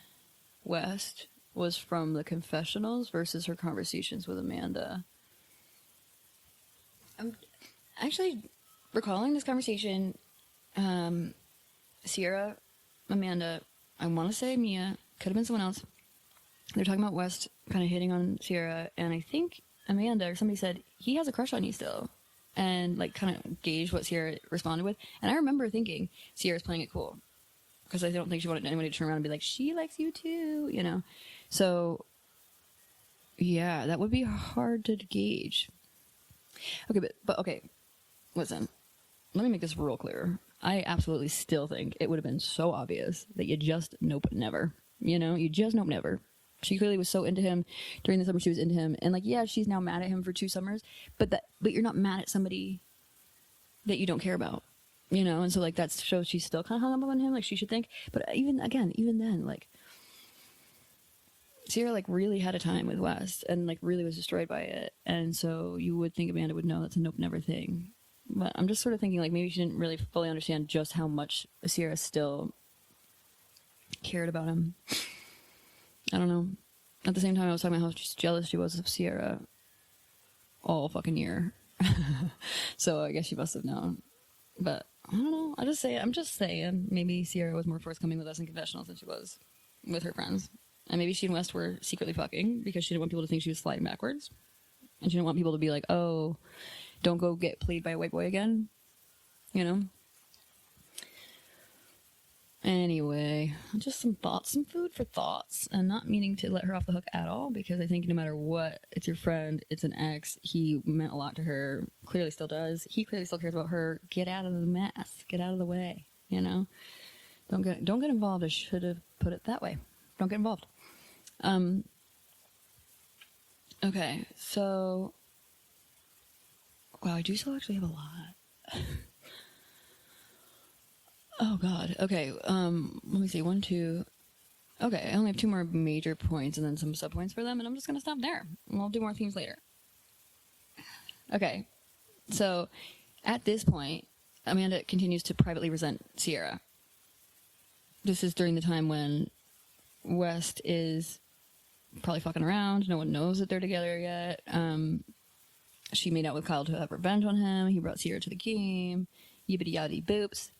West was from the confessionals versus her conversations with Amanda. I'm actually recalling this conversation. Sierra, Amanda, I want to say Mia, could have been someone else. They're talking about West kind of hitting on Sierra, and I think Amanda or somebody said, he has a crush on you still. And like kind of gauge what Sierra responded with. And I remember thinking Sierra's playing it cool, because I don't think she wanted anybody to turn around and be like, she likes you too, you know? So yeah, that would be hard to gauge. Okay, but okay, listen, let me make this real clear. I absolutely still think it would have been so obvious that you just nope never, you know? You just nope never. She clearly was so into him during the summer. She was into him, and like, yeah, she's now mad at him for 2 summers, but you're not mad at somebody that you don't care about, you know. And so like that shows she's still kind of hung up on him, like she should think. But even then, like Sierra like really had a time with West and like really was destroyed by it, and so you would think Amanda would know that's a nope never thing. But I'm just sort of thinking like maybe she didn't really fully understand just how much Sierra still cared about him. I don't know. At the same time, I was talking about how jealous she was of Sierra all fucking year. So I guess she must have known. But I don't know. I'm just saying maybe Sierra was more forthcoming with us in confessionals than she was with her friends. And maybe she and West were secretly fucking because she didn't want people to think she was sliding backwards. And she didn't want people to be like, oh, don't go get played by a white boy again. You know? Anyway, just some thoughts, some food for thoughts, and not meaning to let her off the hook at all, because I think no matter what, it's your friend, it's an ex, he meant a lot to her, clearly still does, he clearly still cares about her. Get out of the mess, get out of the way, you know? Don't get involved. I should have put it that way. Don't get involved. Okay, so, wow, I do still actually have a lot. Oh god. Okay. Let me see. 1, 2. Okay, I only have 2 more major points and then some subpoints for them, and I'm just gonna stop there. And we'll do more themes later. Okay. So, at this point, Amanda continues to privately resent Sierra. This is during the time when West is probably fucking around. No one knows that they're together yet. She made out with Kyle to have revenge on him. He brought Sierra to the game. Yibbity yabby boops.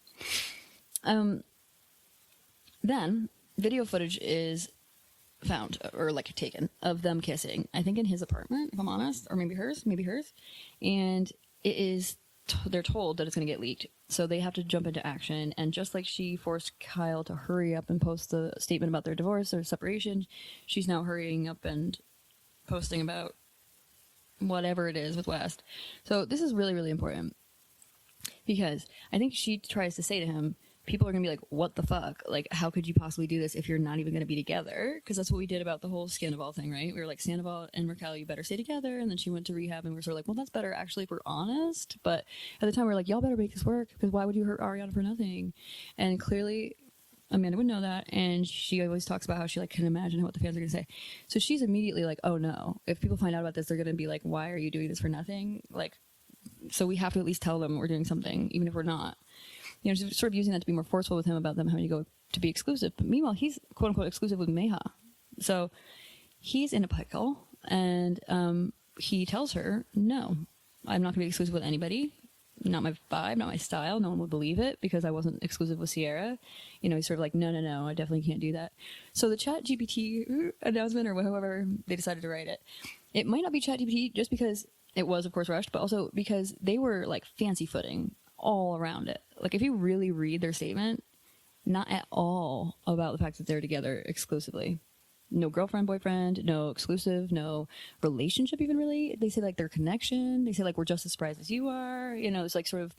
Then video footage is found or like taken of them kissing, I think in his apartment, if I'm honest, or maybe hers, and it is they're told that it's going to get leaked, so they have to jump into action. And just like she forced Kyle to hurry up and post the statement about their divorce or separation, she's now hurrying up and posting about whatever it is with West. So this is really, really important, because I think she tries to say to him, people are going to be like, what the fuck? Like, how could you possibly do this if you're not even going to be together? Because that's what we did about the whole Sandoval thing, right? We were like, Sandoval and Raquel, you better stay together. And then she went to rehab, and we were sort of like, well, that's better, actually, if we're honest. But at the time, we were like, y'all better make this work, because why would you hurt Ariana for nothing? And clearly, Amanda would know that, and she always talks about how she like can imagine what the fans are going to say. So she's immediately like, oh no, if people find out about this, they're going to be like, why are you doing this for nothing? Like, so we have to at least tell them we're doing something, even if we're not. You know, sort of using that to be more forceful with him about them having to go to be exclusive. But meanwhile, he's quote unquote exclusive with Meha. So he's in a pickle, and he tells her, no, I'm not going to be exclusive with anybody. Not my vibe, not my style. No one would believe it because I wasn't exclusive with Sierra. You know, he's sort of like, no, I definitely can't do that. So the ChatGPT announcement, or however they decided to write it, it might not be ChatGPT just because it was, of course, rushed, but also because they were like fancy footing all around it. Like, if you really read their statement, not at all about the fact that they're together exclusively. No girlfriend, boyfriend, no exclusive, no relationship even really. They say like their connection. They say like, we're just as surprised as you are. You know, it's like sort of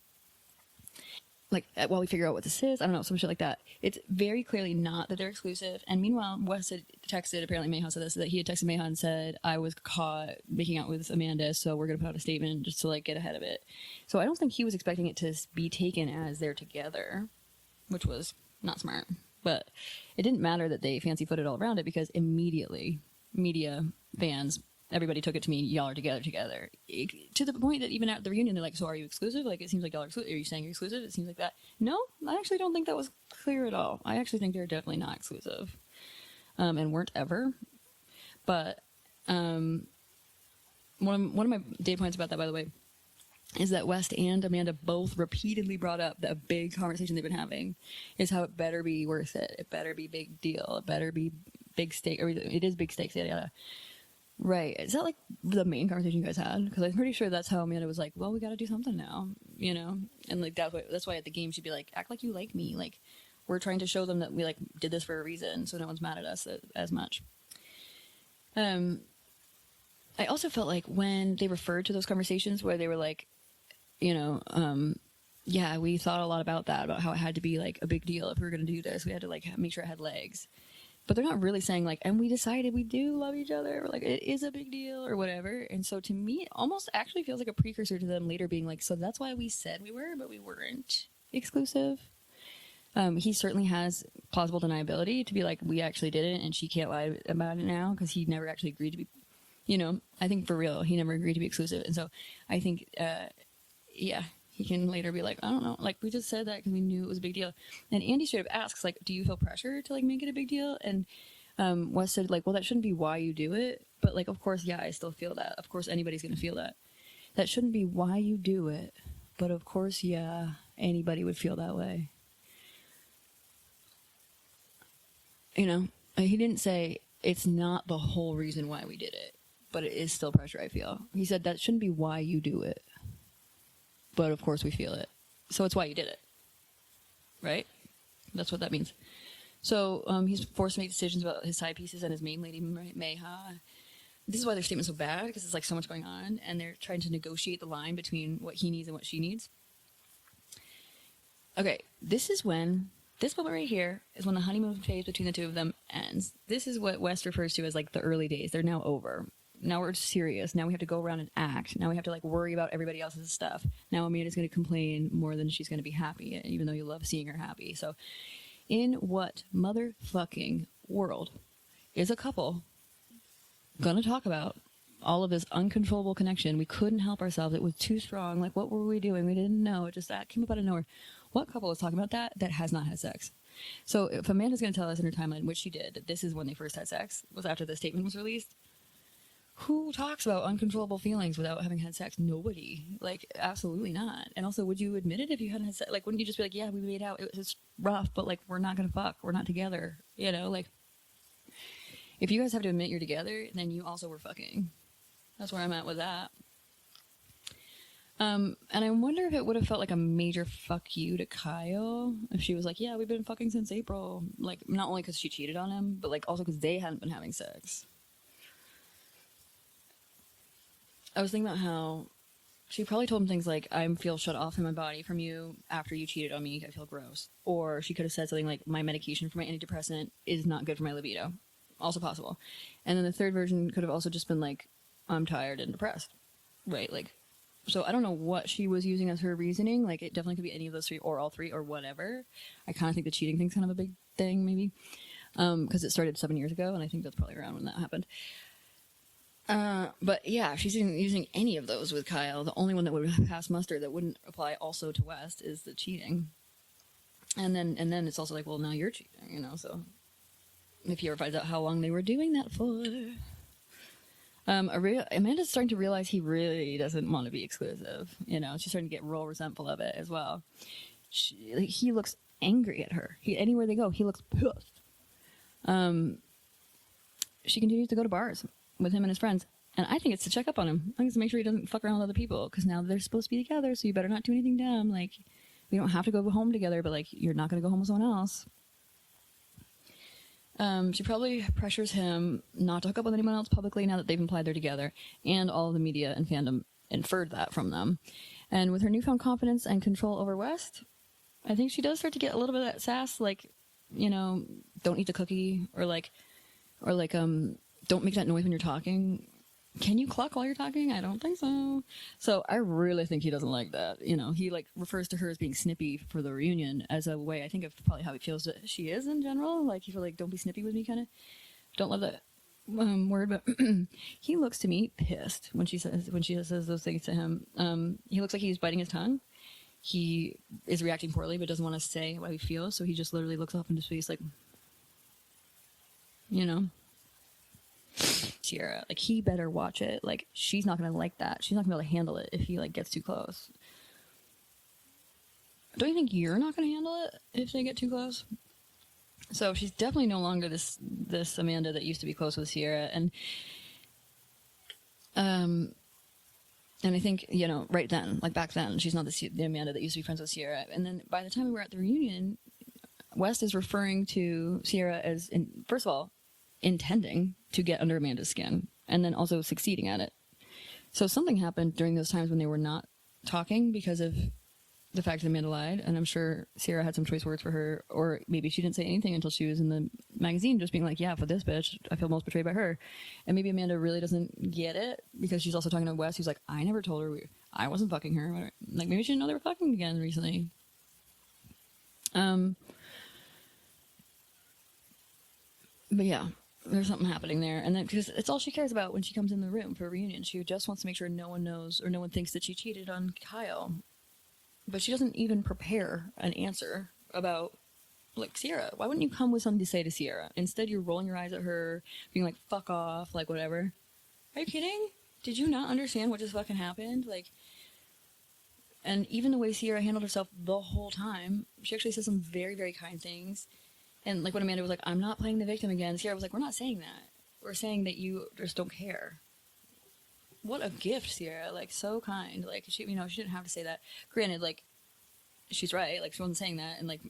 like, while we figure out what this is, I don't know, some shit like that. It's very clearly not that they're exclusive. And meanwhile, Wes had texted, apparently Meha said this, that he had texted Meha and said, I was caught making out with Amanda, so we're going to put out a statement just to like get ahead of it. So I don't think he was expecting it to be taken as they're together, which was not smart. But it didn't matter that they fancy footed all around it, because immediately media, fans, everybody took it to mean y'all are together. To the point that even at the reunion, they're like, so are you exclusive? Like, it seems like y'all are exclusive. Are you saying you're exclusive? It seems like that. No, I actually don't think that was clear at all. I actually think they're definitely not exclusive, and weren't ever. But one of my data points about that, by the way, is that West and Amanda both repeatedly brought up that a big conversation they've been having is how it better be worth it. It better be big deal. It better be big stake. Or it is big stakes, yada, yada. Right. Is that like the main conversation you guys had? Because I'm pretty sure that's how Amanda was like, well, we got to do something now, you know? And like that's why at the game she'd be like, act like you like me. Like, we're trying to show them that we like did this for a reason, so no one's mad at us as much. I also felt like when they referred to those conversations where they were like, you know, yeah, we thought a lot about that, about how it had to be like a big deal if we were going to do this. We had to like make sure it had legs. but they're not really saying like, and we decided we do love each other, or like it is a big deal or whatever. And so to me, it almost actually feels like a precursor to them later being like, so that's why we said we were, but we weren't exclusive. He certainly has plausible deniability to be like, we actually did it, and she can't lie about it now because he never actually agreed to be, you know, I think for real, he never agreed to be exclusive. And so I think, yeah, he can later be like, I don't know, like we just said that because we knew it was a big deal. And Andy straight up asks, like, do you feel pressure to like make it a big deal? And Wes said like, well, that shouldn't be why you do it. But like, of course, yeah, I still feel that. Of course, anybody's going to feel that. That shouldn't be why you do it. But of course, yeah, anybody would feel that way. You know, he didn't say it's not the whole reason why we did it, but it is still pressure, I feel. He said that shouldn't be why you do it. But of course we feel it. So it's why you did it. Right? That's what that means. So he's forced to make decisions about his side pieces and his main lady, Mayha. This is why their statement's so bad, because it's like so much going on, and they're trying to negotiate the line between what he needs and what she needs. Okay, this moment right here is when the honeymoon phase between the two of them ends. This is what West refers to as like the early days. They're now over. Now we're serious. Now we have to go around and act. Now we have to like worry about everybody else's stuff. Now Amanda's going to complain more than she's going to be happy, even though you love seeing her happy. So in what motherfucking world is a couple going to talk about all of this uncontrollable connection? We couldn't help ourselves. It was too strong. Like, what were we doing? We didn't know. It just that came up out of nowhere. What couple is talking about that has not had sex? So if Amanda's going to tell us in her timeline, which she did, that this is when they first had sex, was after the statement was released, who talks about uncontrollable feelings without having had sex? Nobody. Like, absolutely not. And also, would you admit it if you hadn't had sex? Like, wouldn't you just be like, yeah, we made out, it was rough, but like, we're not gonna fuck, we're not together, you know? Like, if you guys have to admit you're together, then you also were fucking. That's where I'm at with that. And I wonder if it would have felt like a major fuck you to Kyle if she was like, yeah, we've been fucking since April. Like, not only because she cheated on him, but like also because they hadn't been having sex. I was thinking about how she probably told him things like, I feel shut off in my body from you after you cheated on me. I feel gross. Or she could have said something like, my medication for my antidepressant is not good for my libido. Also possible. And then the third version could have also just been like, I'm tired and depressed. Right? Like, so I don't know what she was using as her reasoning. Like, it definitely could be any of those three or all three or whatever. I kind of think the cheating thing's kind of a big thing, maybe. Because it started 7 years ago, and I think that's probably around when that happened. But yeah, if she's using any of those with Kyle, the only one that would pass muster that wouldn't apply also to West is the cheating. And then it's also like, well, now you're cheating, you know, so if he ever finds out how long they were doing that for. Amanda's starting to realize he really doesn't want to be exclusive, you know, she's starting to get real resentful of it as well. He looks angry at her. Anywhere they go, he looks pissed. She continues to go to bars with him and his friends, and I think it's to check up on him. I think it's to make sure he doesn't fuck around with other people, because now they're supposed to be together, so you better not do anything dumb. Like, we don't have to go home together, but like, you're not going to go home with someone else. She probably pressures him not to hook up with anyone else publicly now that they've implied they're together, and all of the media and fandom inferred that from them. And with her newfound confidence and control over West, I think she does start to get a little bit of that sass, like, you know, don't eat the cookie, or don't make that noise when you're talking. Can you cluck while you're talking? I don't think so. So I really think he doesn't like that. You know, he like refers to her as being snippy for the reunion as a way, I think, of probably how he feels that she is in general. Like, he feels like, don't be snippy with me, kind of. Don't love that word, but he looks to me pissed when she says those things to him. He looks like he's biting his tongue. He is reacting poorly, but doesn't want to say how he feels. So he just literally looks up into his face like, you know, Sierra, like, he better watch it. Like, she's not gonna like that. She's not gonna be able to handle it if he like gets too close. Don't you think you're not gonna handle it if they get too close? So she's definitely no longer this Amanda that used to be close with Sierra, and I think, you know, right then, like back then, she's not the Amanda that used to be friends with Sierra. And then by the time we were at the reunion, West is referring to Sierra as, first of all, intending to get under Amanda's skin, and then also succeeding at it. So something happened during those times when they were not talking because of the fact that Amanda lied, and I'm sure Sierra had some choice words for her, or maybe she didn't say anything until she was in the magazine, just being like, yeah, for this bitch, I feel most betrayed by her. And maybe Amanda really doesn't get it, because she's also talking to Wes, who's like, I never told her I wasn't fucking her. Like, maybe she didn't know they were fucking again recently. But yeah, there's something happening there. And then, because it's all she cares about when she comes in the room for a reunion. She just wants to make sure no one knows, or no one thinks that she cheated on Kyle. But she doesn't even prepare an answer about, like, Sierra. Why wouldn't you come with something to say to Sierra? Instead, you're rolling your eyes at her, being like, fuck off, like, whatever. Are you kidding? Did you not understand what just fucking happened? Like, and even the way Sierra handled herself the whole time, she actually said some very, very kind things. And, like, when Amanda was like, I'm not playing the victim again, Sierra was like, we're not saying that. We're saying that you just don't care. What a gift, Sierra. Like, so kind. Like, she, you know, she didn't have to say that. Granted, like, she's right. Like, she wasn't saying that. And, like,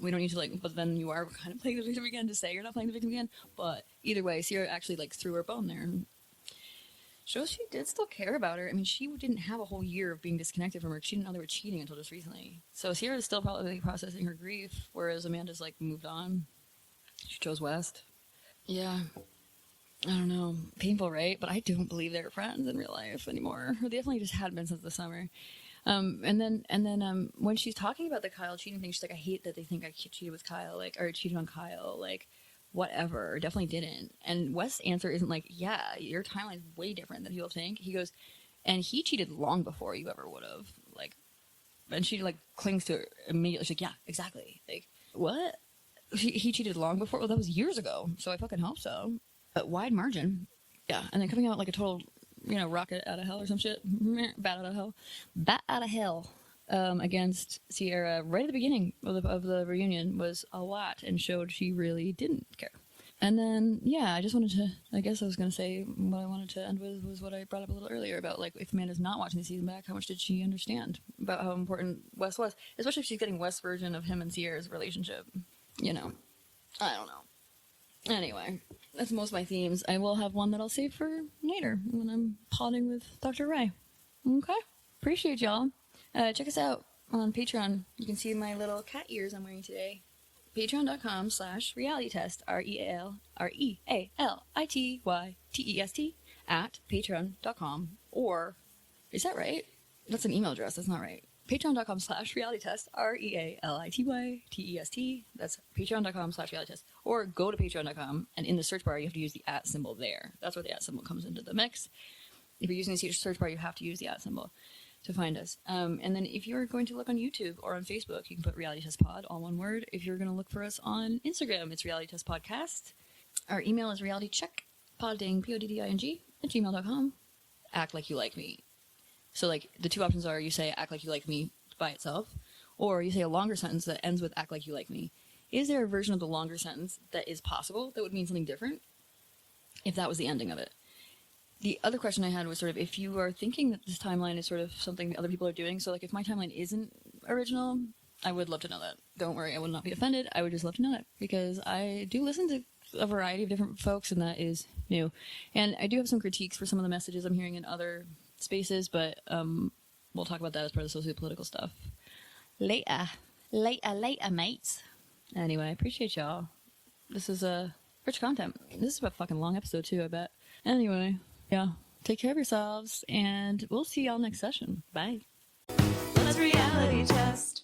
we don't need to, like, but then you are kind of playing the victim again to say you're not playing the victim again. But either way, Sierra actually, like, threw her bone there. And shows she did still care about her. I mean, she didn't have a whole year of being disconnected from her. She didn't know they were cheating until just recently. So Sierra's still probably processing her grief, whereas Amanda's, like, moved on. She chose West. Yeah. I don't know. Painful, right? But I don't believe they're friends in real life anymore. Or they definitely just had been since the summer. And then when she's talking about the Kyle cheating thing, she's like, I hate that they think I cheated with Kyle, like, or cheated on Kyle, like, whatever. Definitely didn't. And Wes' answer isn't like, yeah, your timeline's way different than people think. He goes, and he cheated long before you ever would have. Like, and she, like, clings to it immediately. She's like, yeah, exactly. Like, what? He cheated long before? Well, that was years ago, so I fucking hope so. But wide margin. Yeah, and then coming out like a total, you know, rocket out of hell or some shit. Bat out of hell. Bat out of hell. Against Sierra right at the beginning of the reunion was a lot, and showed she really didn't care. And then, yeah, I just wanted to, I guess I was going to say what I wanted to end with was what I brought up a little earlier about, like, if Amanda's not watching the season back, how much did she understand about how important Wes was? Especially if she's getting Wes' version of him and Sierra's relationship. You know, I don't know. Anyway, that's most of my themes. I will have one that I'll save for later when I'm potting with Dr. Ray. Okay? Appreciate y'all. Check us out on Patreon. You can see my little cat ears I'm wearing today. Patreon.com/realitytest. REALITYTEST at patreon.com. Or, is that right? That's an email address. That's not right. Patreon.com/realitytest. REALITYTEST. That's patreon.com/realitytest. Or go to patreon.com, and in the search bar, you have to use the @ symbol there. That's where the @ symbol comes into the mix. If you're using the search bar, you have to use the @ symbol to find us. And then if you're going to look on YouTube or on Facebook, you can put Reality Test Pod, all one word. If you're going to look for us on Instagram, it's Reality Test Podcast. Our email is realitycheckpodding, PODDING, @gmail.com. Act like you like me. So, like, the two options are you say act like you like me by itself, or you say a longer sentence that ends with act like you like me. Is there a version of the longer sentence that is possible that would mean something different if that was the ending of it? The other question I had was sort of if you are thinking that this timeline is sort of something that other people are doing. So, like, if my timeline isn't original, I would love to know that. Don't worry, I would not be offended. I would just love to know that, because I do listen to a variety of different folks, and that is new. And I do have some critiques for some of the messages I'm hearing in other spaces, but we'll talk about that as part of the socio-political stuff later, mates. Anyway, I appreciate y'all. This is rich content. This is a fucking long episode too, I bet. Anyway, yeah, take care of yourselves, and we'll see y'all next session. Bye. Let's reality test.